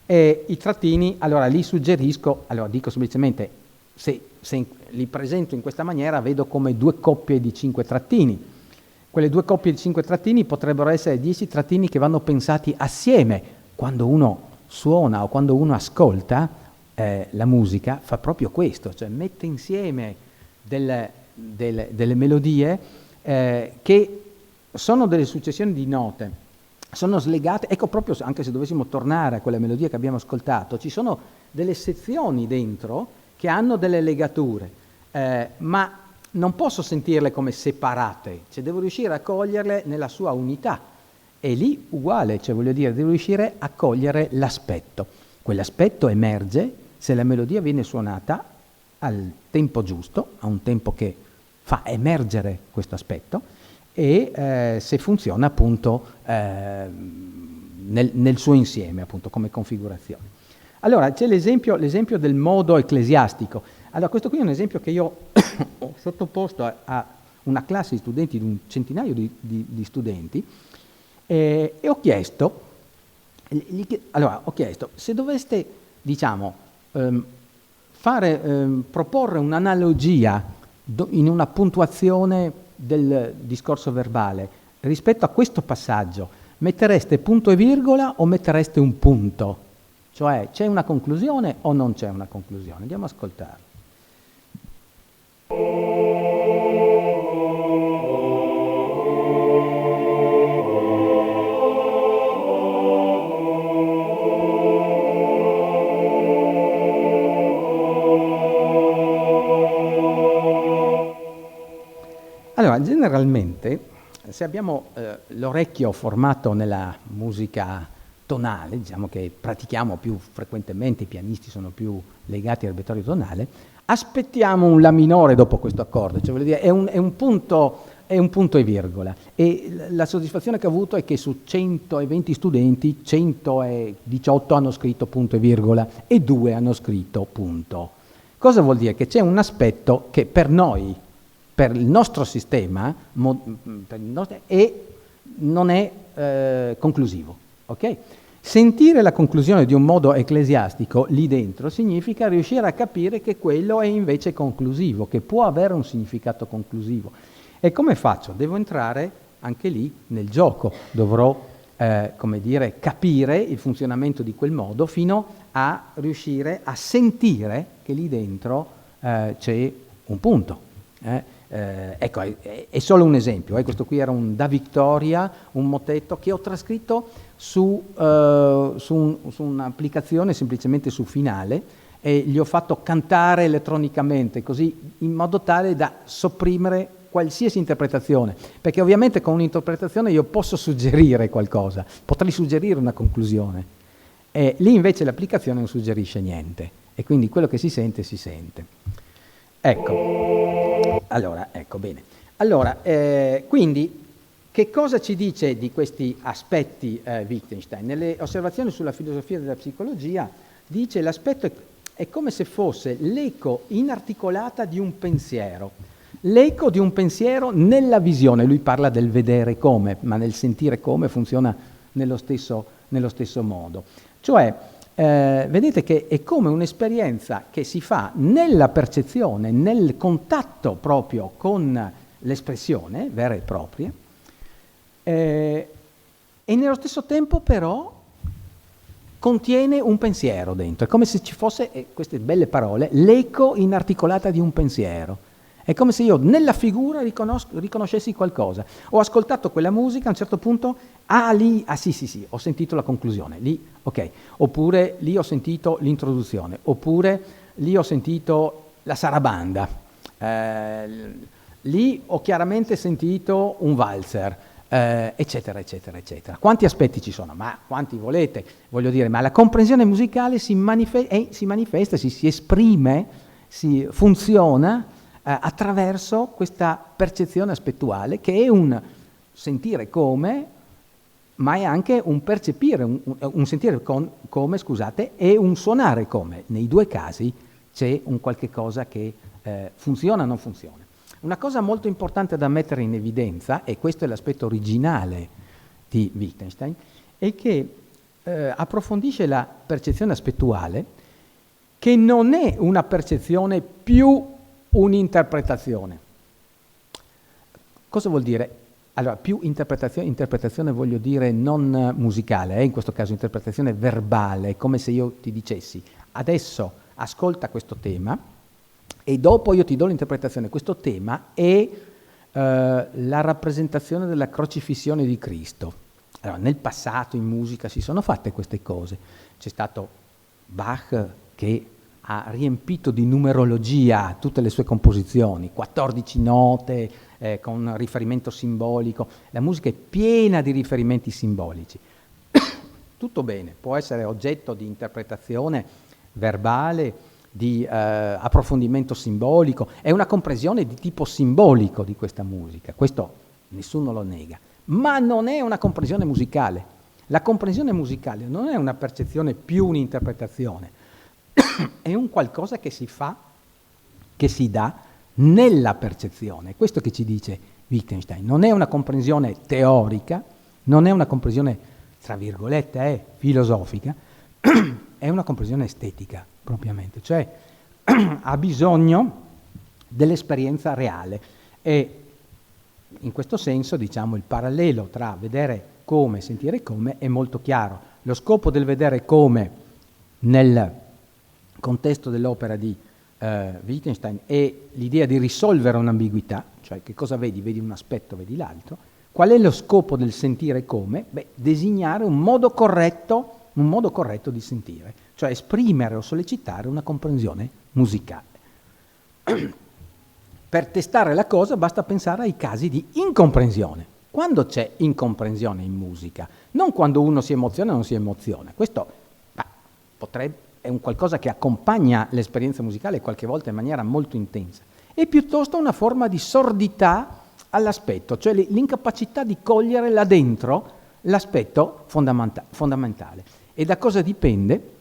E i trattini, allora li suggerisco, allora dico semplicemente, se li presento in questa maniera, vedo come 2 coppie di 5 trattini. Quelle 2 coppie di 5 trattini potrebbero essere 10 trattini che vanno pensati assieme. Quando uno suona o quando uno ascolta la musica fa proprio questo, cioè mette insieme delle melodie che sono delle successioni di note, sono slegate, ecco proprio anche se dovessimo tornare a quelle melodie che abbiamo ascoltato, ci sono delle sezioni dentro che hanno delle legature, ma non posso sentirle come separate, cioè devo riuscire a coglierle nella sua unità. E lì uguale, cioè voglio dire, devo riuscire a cogliere l'aspetto. Quell'aspetto emerge se la melodia viene suonata al tempo giusto, a un tempo che fa emergere questo aspetto e se funziona appunto nel suo insieme, appunto come configurazione. Allora c'è l'esempio del modo ecclesiastico. Allora questo qui è un esempio che io ho sottoposto a una classe di studenti, di un centinaio di studenti, e ho chiesto se doveste, diciamo, proporre un'analogia in una puntuazione del discorso verbale rispetto a questo passaggio, mettereste punto e virgola o mettereste un punto? Cioè c'è una conclusione o non c'è una conclusione? Andiamo ad ascoltarlo. Allora, generalmente, se abbiamo l'orecchio formato nella musica tonale, diciamo che pratichiamo più frequentemente, i pianisti sono più legati al repertorio tonale, aspettiamo un La minore dopo questo accordo, cioè vuol dire è un punto e virgola. E la soddisfazione che ho avuto è che su 120 studenti, 118 hanno scritto punto e virgola e 2 hanno scritto punto. Cosa vuol dire? Che c'è un aspetto che per noi, per il nostro sistema, non è conclusivo. Okay? Sentire la conclusione di un modo ecclesiastico lì dentro significa riuscire a capire che quello è invece conclusivo, che può avere un significato conclusivo. E come faccio? Devo entrare anche lì nel gioco, dovrò capire il funzionamento di quel modo fino a riuscire a sentire che lì dentro c'è un punto. Ecco, è solo un esempio, questo qui era un Da Victoria, un motetto che ho trascritto su un'applicazione semplicemente su Finale e gli ho fatto cantare elettronicamente, così in modo tale da sopprimere qualsiasi interpretazione, perché ovviamente con un'interpretazione io posso suggerire qualcosa, potrei suggerire una conclusione, e lì invece l'applicazione non suggerisce niente, e quindi quello che si sente, si sente. Ecco, bene. Allora, quindi, che cosa ci dice di questi aspetti Wittgenstein? Nelle osservazioni sulla filosofia della psicologia dice l'aspetto è come se fosse l'eco inarticolata di un pensiero. L'eco di un pensiero nella visione, lui parla del vedere come, ma nel sentire come funziona nello stesso modo. Cioè, vedete che è come un'esperienza che si fa nella percezione, nel contatto proprio con l'espressione vera e propria, e nello stesso tempo però contiene un pensiero dentro. È come se ci fosse, queste belle parole, l'eco inarticolata di un pensiero. È come se io nella figura riconoscessi qualcosa. Ho ascoltato quella musica, a un certo punto, sì, ho sentito la conclusione, lì, ok. Oppure lì ho sentito l'introduzione, oppure lì ho sentito la sarabanda, lì ho chiaramente sentito un valzer, eccetera, eccetera, eccetera. Quanti aspetti ci sono? Ma quanti volete? Voglio dire, ma la comprensione musicale si manifesta, si esprime, funziona attraverso questa percezione aspettuale che è un sentire come, ma è anche un percepire, un sentire come, scusate, e un suonare come. Nei due casi c'è un qualche cosa che funziona o non funziona. Una cosa molto importante da mettere in evidenza, e questo è l'aspetto originale di Wittgenstein, è che approfondisce la percezione aspettuale, che non è una percezione più un'interpretazione. Cosa vuol dire? Allora, più interpretazione voglio dire non musicale, in questo caso interpretazione verbale, come se io ti dicessi adesso ascolta questo tema e dopo io ti do l'interpretazione. Questo tema è la rappresentazione della crocifissione di Cristo. Allora, nel passato in musica si sono fatte queste cose. C'è stato Bach che ha riempito di numerologia tutte le sue composizioni, 14 note con riferimento simbolico. La musica è piena di riferimenti simbolici. Tutto bene, può essere oggetto di interpretazione verbale di approfondimento simbolico, è una comprensione di tipo simbolico di questa musica, questo nessuno lo nega, ma non è una comprensione musicale. La comprensione musicale non è una percezione più un'interpretazione, è un qualcosa che si fa, che si dà nella percezione. Questo che ci dice Wittgenstein, non è una comprensione teorica, non è una comprensione, tra virgolette, filosofica, è una comprensione estetica, propriamente, cioè ha bisogno dell'esperienza reale. E in questo senso, diciamo, il parallelo tra vedere come e sentire come è molto chiaro. Lo scopo del vedere come nel contesto dell'opera di Wittgenstein è l'idea di risolvere un'ambiguità, cioè che cosa vedi? Vedi un aspetto, vedi l'altro. Qual è lo scopo del sentire come? Beh, designare un modo corretto di sentire, cioè esprimere o sollecitare una comprensione musicale. Per testare la cosa basta pensare ai casi di incomprensione. Quando c'è incomprensione in musica, non quando uno si emoziona o non si emoziona, questo è un qualcosa che accompagna l'esperienza musicale qualche volta in maniera molto intensa, è piuttosto una forma di sordità all'aspetto, cioè l'incapacità di cogliere là dentro l'aspetto fondamentale. E da cosa dipende?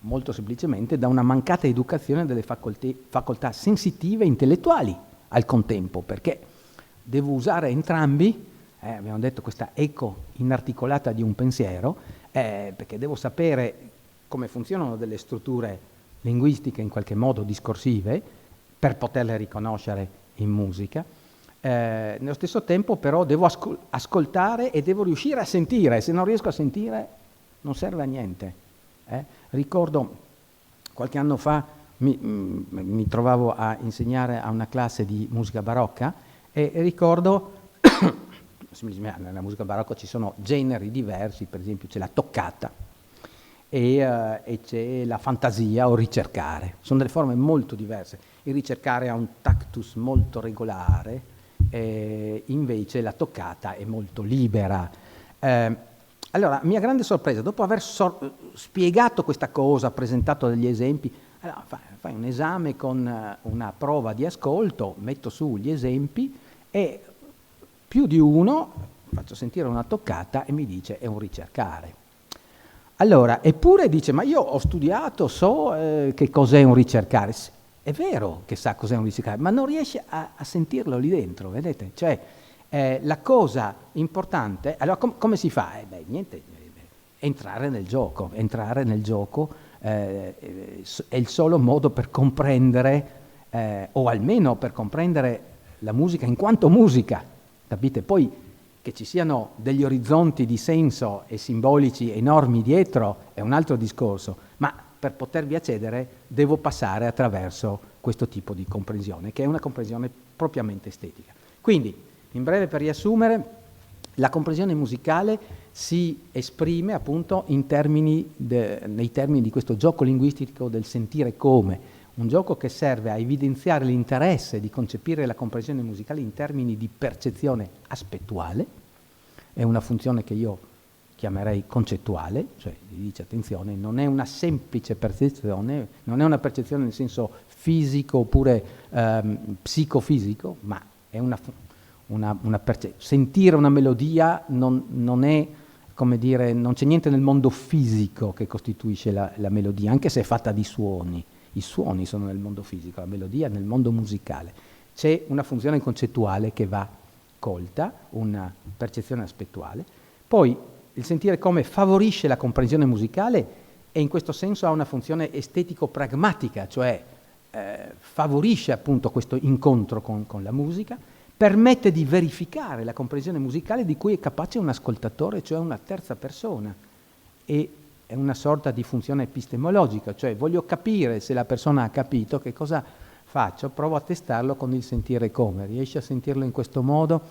Molto semplicemente da una mancata educazione delle facoltà sensitive e intellettuali al contempo, perché devo usare entrambi, abbiamo detto questa eco inarticolata di un pensiero, perché devo sapere come funzionano delle strutture linguistiche in qualche modo discorsive per poterle riconoscere in musica. Nello stesso tempo però devo ascoltare e devo riuscire a sentire. Se non riesco a sentire non serve a niente. Ricordo qualche anno fa mi trovavo a insegnare a una classe di musica barocca e ricordo nella musica barocca ci sono generi diversi, per esempio c'è la toccata e c'è la fantasia o ricercare, sono delle forme molto diverse. Il ricercare ha un tactus molto regolare, invece la toccata è molto libera. Allora, mia grande sorpresa, dopo aver spiegato questa cosa, presentato degli esempi, allora fai un esame con una prova di ascolto, metto su gli esempi e più di uno faccio sentire una toccata e mi dice è un ricercare. Allora, eppure dice, ma io ho studiato, so che cos'è un ricercare. È vero che sa cos'è un ricercare, ma non riesce a sentirlo lì dentro, vedete? Cioè, la cosa importante, allora come si fa? Niente, entrare nel gioco è il solo modo per comprendere, o almeno per comprendere la musica in quanto musica, capite? Poi che ci siano degli orizzonti di senso e simbolici enormi dietro è un altro discorso, ma per potervi accedere devo passare attraverso questo tipo di comprensione, che è una comprensione propriamente estetica. Quindi, in breve, per riassumere, la comprensione musicale si esprime appunto nei termini di questo gioco linguistico del sentire come, un gioco che serve a evidenziare l'interesse di concepire la comprensione musicale in termini di percezione aspettuale, è una funzione che io chiamerei concettuale, cioè dice attenzione, non è una semplice percezione, non è una percezione nel senso fisico oppure psicofisico, ma è sentire una melodia non è, come dire, non c'è niente nel mondo fisico che costituisce la melodia, anche se è fatta di suoni. I suoni sono nel mondo fisico, la melodia è nel mondo musicale. C'è una funzione concettuale che va colta, una percezione aspettuale. Poi il sentire come favorisce la comprensione musicale e in questo senso ha una funzione estetico-pragmatica, cioè favorisce appunto questo incontro con la musica, permette di verificare la comprensione musicale di cui è capace un ascoltatore, cioè una terza persona, e è una sorta di funzione epistemologica, cioè voglio capire se la persona ha capito, che cosa faccio? Provo a testarlo con il sentire come, riesce a sentirlo in questo modo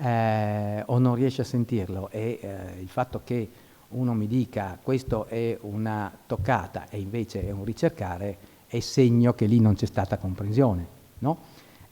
o non riesce a sentirlo? E il fatto che uno mi dica questo è una toccata e invece è un ricercare è segno che lì non c'è stata comprensione, no?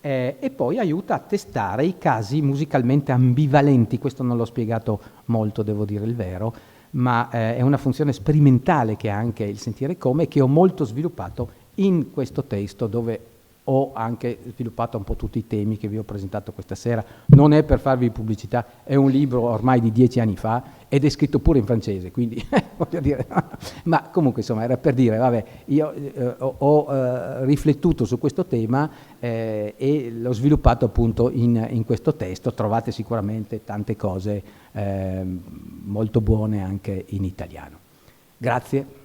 E poi aiuta a testare i casi musicalmente ambivalenti, questo non l'ho spiegato molto, devo dire il vero, ma è una funzione sperimentale che ha anche il sentire come, che ho molto sviluppato in questo testo, dove ho anche sviluppato un po' tutti i temi che vi ho presentato questa sera. Non è per farvi pubblicità, è un libro ormai di 10 anni fa ed è scritto pure in francese, quindi voglio dire, ma comunque insomma era per dire, vabbè, io ho riflettuto su questo tema e l'ho sviluppato appunto in questo testo. Trovate sicuramente tante cose molto buone anche in italiano. Grazie.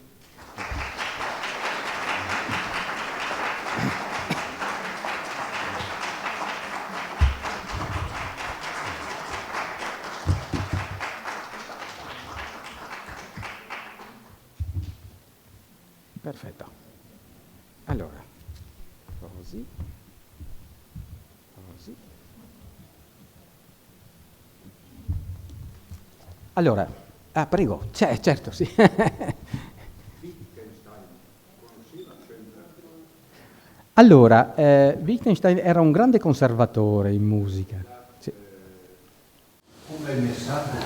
Perfetto. Allora, così. Allora, prego, certo, sì. Allora, Wittgenstein era un grande conservatore in musica. Sì. Come messaggio,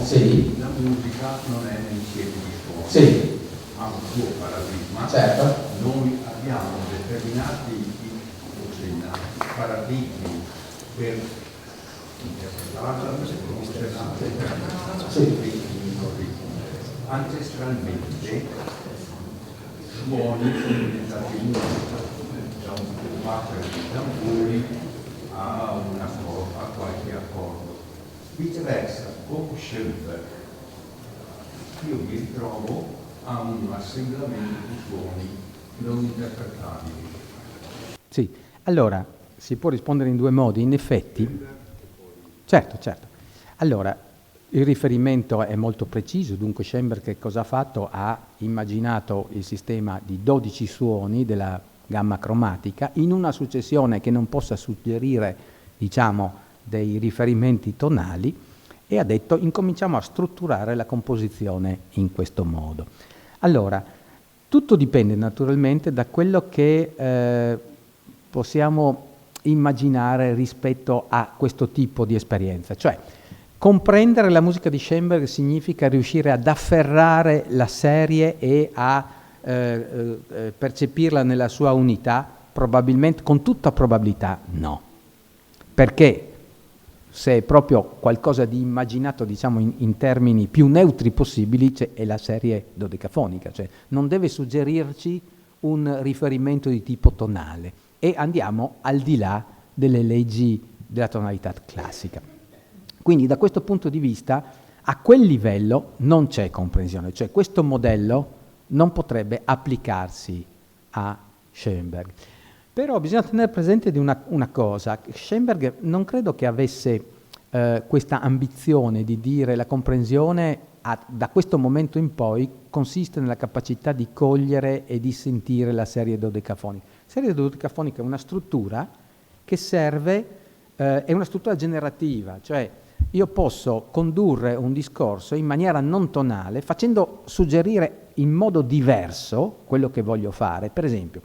Sì. la musica non è un insieme di suoni. Sì. Ha un suo paradigma. Certo. Noi abbiamo determinati paradigmi per interpretarla, per conoscerla, ancestralmente suoni sono diventati musica, da un battere di tamburi a qualche accordo. Viceversa, con Schoenberg io mi ritrovo a un assemblamento di suoni non interpretabili. Sì, allora si può rispondere in due modi, in effetti. Certo. Allora, il riferimento è molto preciso, dunque Schoenberg che cosa ha fatto? Ha immaginato il sistema di 12 suoni della gamma cromatica in una successione che non possa suggerire, diciamo, dei riferimenti tonali, e ha detto incominciamo a strutturare la composizione in questo modo. Allora, tutto dipende naturalmente da quello che possiamo immaginare rispetto a questo tipo di esperienza. Cioè, comprendere la musica di Schoenberg significa riuscire ad afferrare la serie e a percepirla nella sua unità? Probabilmente, con tutta probabilità no. Perché se è proprio qualcosa di immaginato, diciamo, in termini più neutri possibili, è la serie dodecafonica, cioè non deve suggerirci un riferimento di tipo tonale, e andiamo al di là delle leggi della tonalità classica. Quindi da questo punto di vista, a quel livello non c'è comprensione, cioè questo modello non potrebbe applicarsi a Schoenberg. Però bisogna tenere presente di una cosa: Schoenberg non credo che avesse questa ambizione di dire la comprensione da questo momento in poi consiste nella capacità di cogliere e di sentire la serie dodecafonica. La serie dodecafonica è una struttura che serve, è una struttura generativa, cioè io posso condurre un discorso in maniera non tonale, facendo suggerire in modo diverso quello che voglio fare. Per esempio,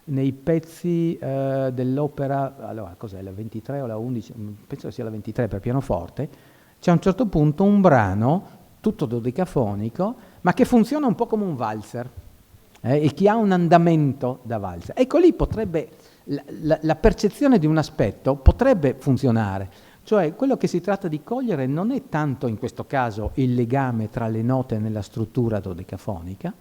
nei pezzi dell'opera, allora cos'è, la 23 o la 11, penso sia la 23 per pianoforte, c'è a un certo punto un brano tutto dodecafonico, ma che funziona un po' come un valzer, e che ha un andamento da valzer. Ecco, lì potrebbe, la percezione di un aspetto potrebbe funzionare, cioè quello che si tratta di cogliere non è tanto in questo caso il legame tra le note nella struttura dodecafonica,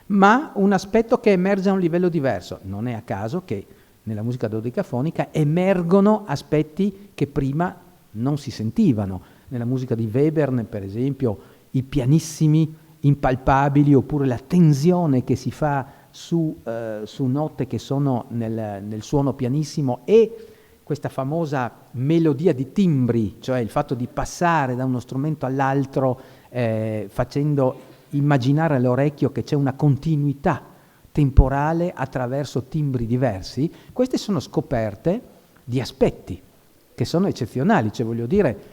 ma un aspetto che emerge a un livello diverso. Non è a caso che nella musica dodecafonica emergono aspetti che prima non si sentivano. Nella musica di Webern, per esempio, i pianissimi impalpabili, oppure la tensione che si fa su note che sono nel suono pianissimo, e questa famosa melodia di timbri, cioè il fatto di passare da uno strumento all'altro facendo immaginare all'orecchio che c'è una continuità temporale attraverso timbri diversi. Queste sono scoperte di aspetti che sono eccezionali, cioè voglio dire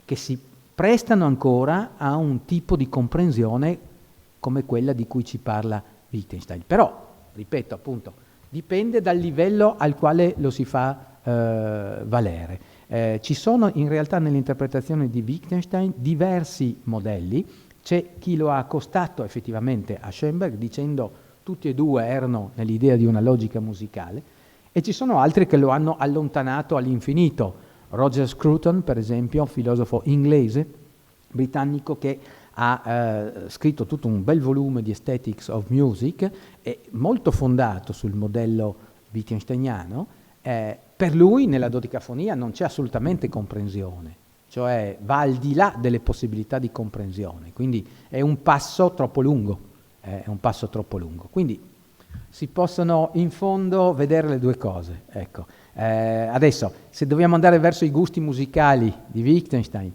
che si prestano ancora a un tipo di comprensione come quella di cui ci parla Wittgenstein. Però, ripeto appunto, dipende dal livello al quale lo si fa valere. Ci sono in realtà nell'interpretazione di Wittgenstein diversi modelli C'è chi lo ha accostato effettivamente a Schoenberg dicendo tutti e due erano nell'idea di una logica musicale, e ci sono altri che lo hanno allontanato all'infinito. Roger Scruton, per esempio, filosofo inglese, britannico, che ha scritto tutto un bel volume di Aesthetics of Music, molto fondato sul modello wittgensteiniano. Per lui nella dodicafonia non c'è assolutamente comprensione, cioè va al di là delle possibilità di comprensione, quindi è un passo troppo lungo, Quindi si possono in fondo vedere le due cose, ecco. Adesso, se dobbiamo andare verso i gusti musicali di Wittgenstein,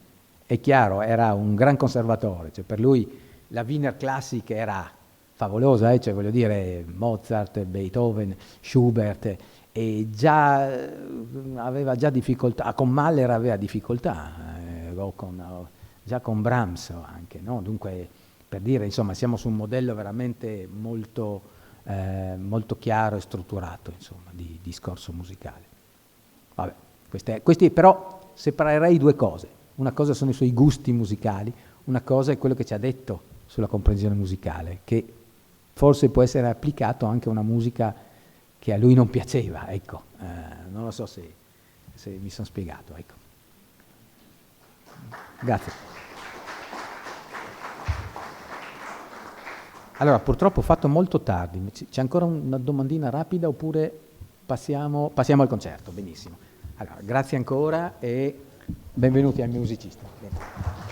è chiaro, era un gran conservatore, cioè per lui la Wiener Classic era favolosa, cioè voglio dire Mozart, Beethoven, Schubert, e aveva già difficoltà, con Mahler aveva difficoltà, già con Brahms anche, no? Dunque, per dire, insomma, siamo su un modello veramente molto chiaro e strutturato, insomma, di discorso musicale. Vabbè, questi però separerei due cose. Una cosa sono i suoi gusti musicali, una cosa è quello che ci ha detto sulla comprensione musicale, che forse può essere applicato anche a una musica che a lui non piaceva, ecco. Non lo so se mi sono spiegato, ecco. Grazie. Allora, purtroppo ho fatto molto tardi, c'è ancora una domandina rapida oppure passiamo al concerto? Benissimo. Allora, grazie ancora e benvenuti ai musicisti. Bene.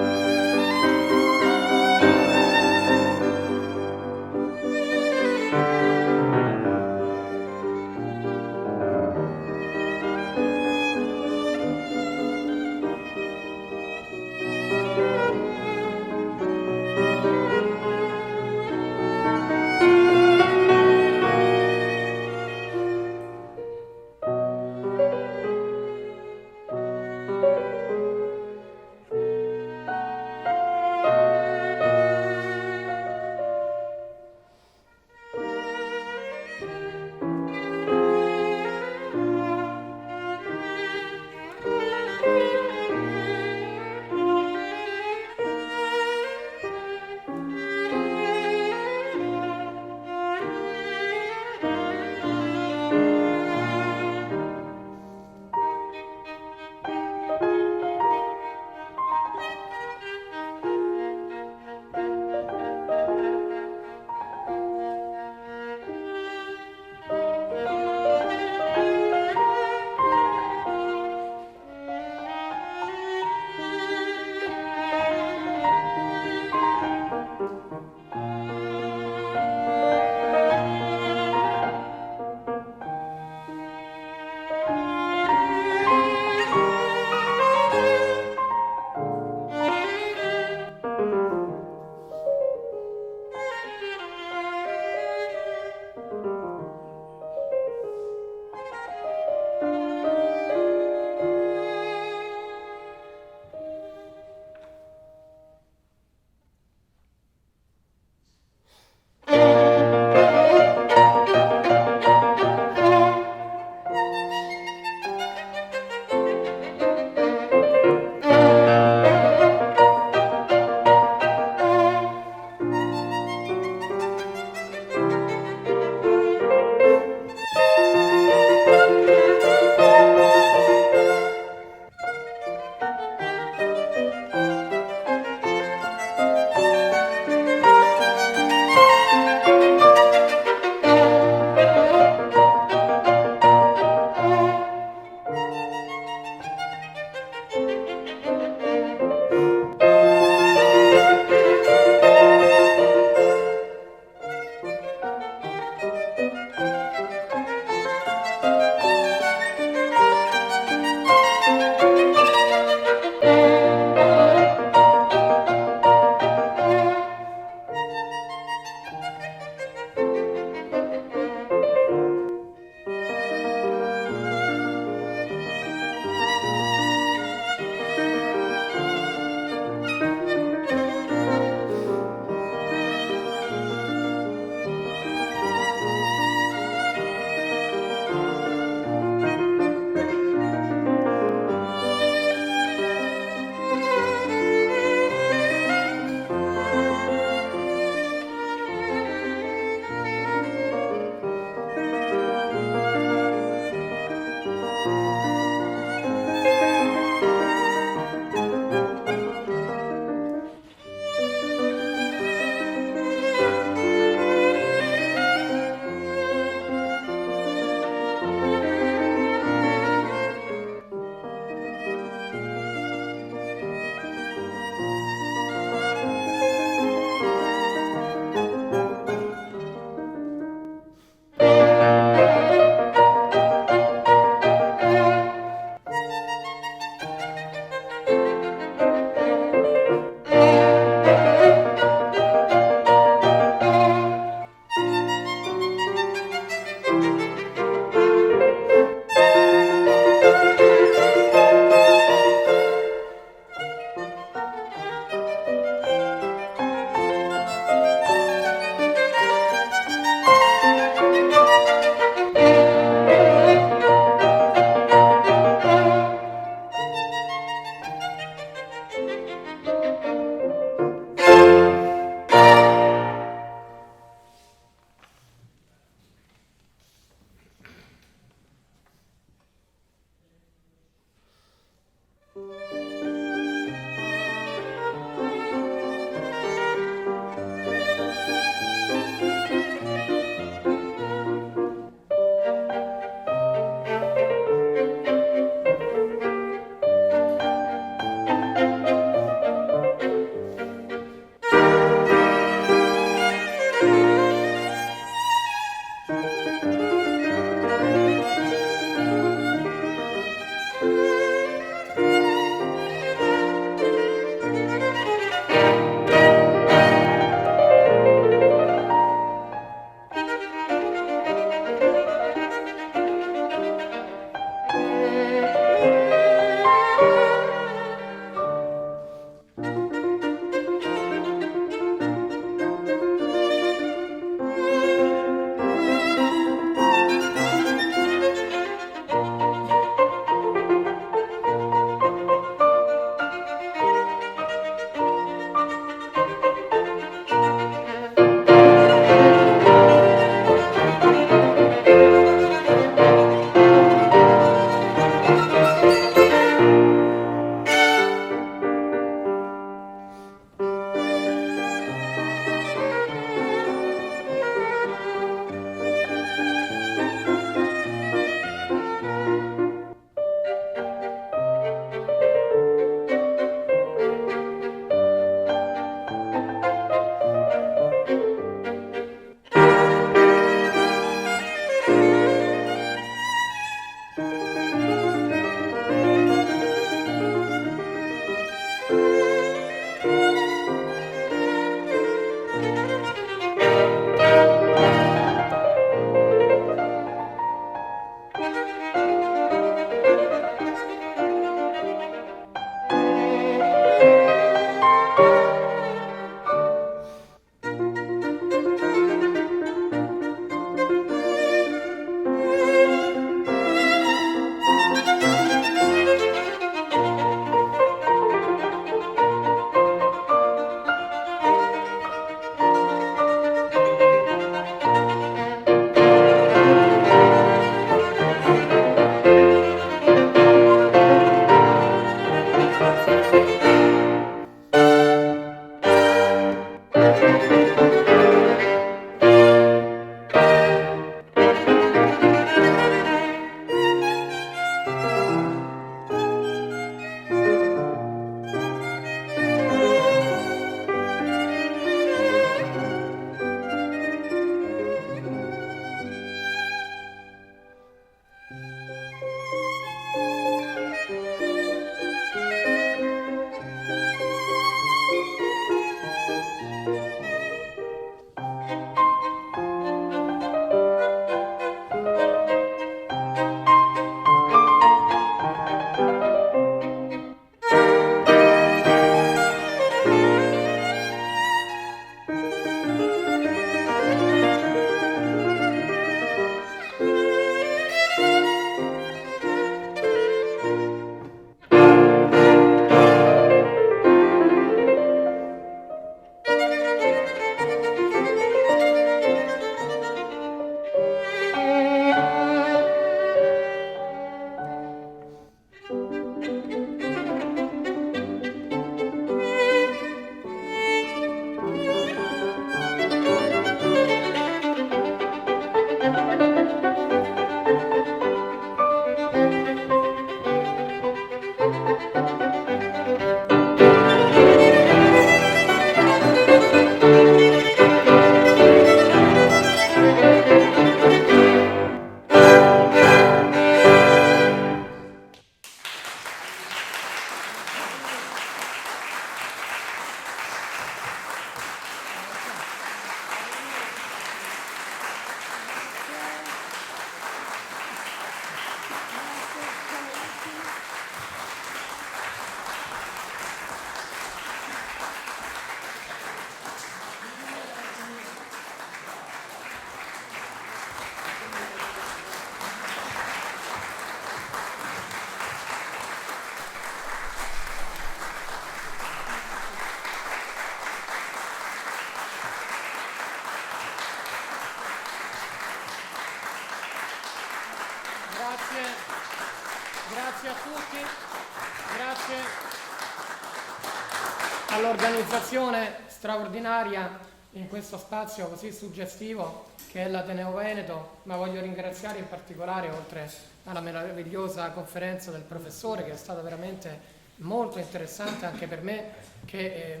all'organizzazione straordinaria in questo spazio così suggestivo che è l'Ateneo Veneto, ma voglio ringraziare in particolare, oltre alla meravigliosa conferenza del professore, che è stata veramente molto interessante anche per me, che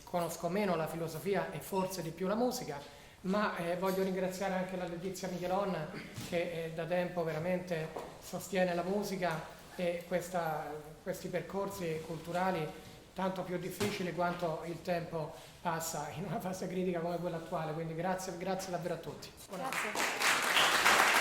conosco meno la filosofia e forse di più la musica, ma voglio ringraziare anche la Letizia Michelon, che da tempo veramente sostiene la musica e questi percorsi culturali tanto più difficili quanto il tempo passa in una fase critica come quella attuale. Quindi grazie davvero a tutti. Grazie.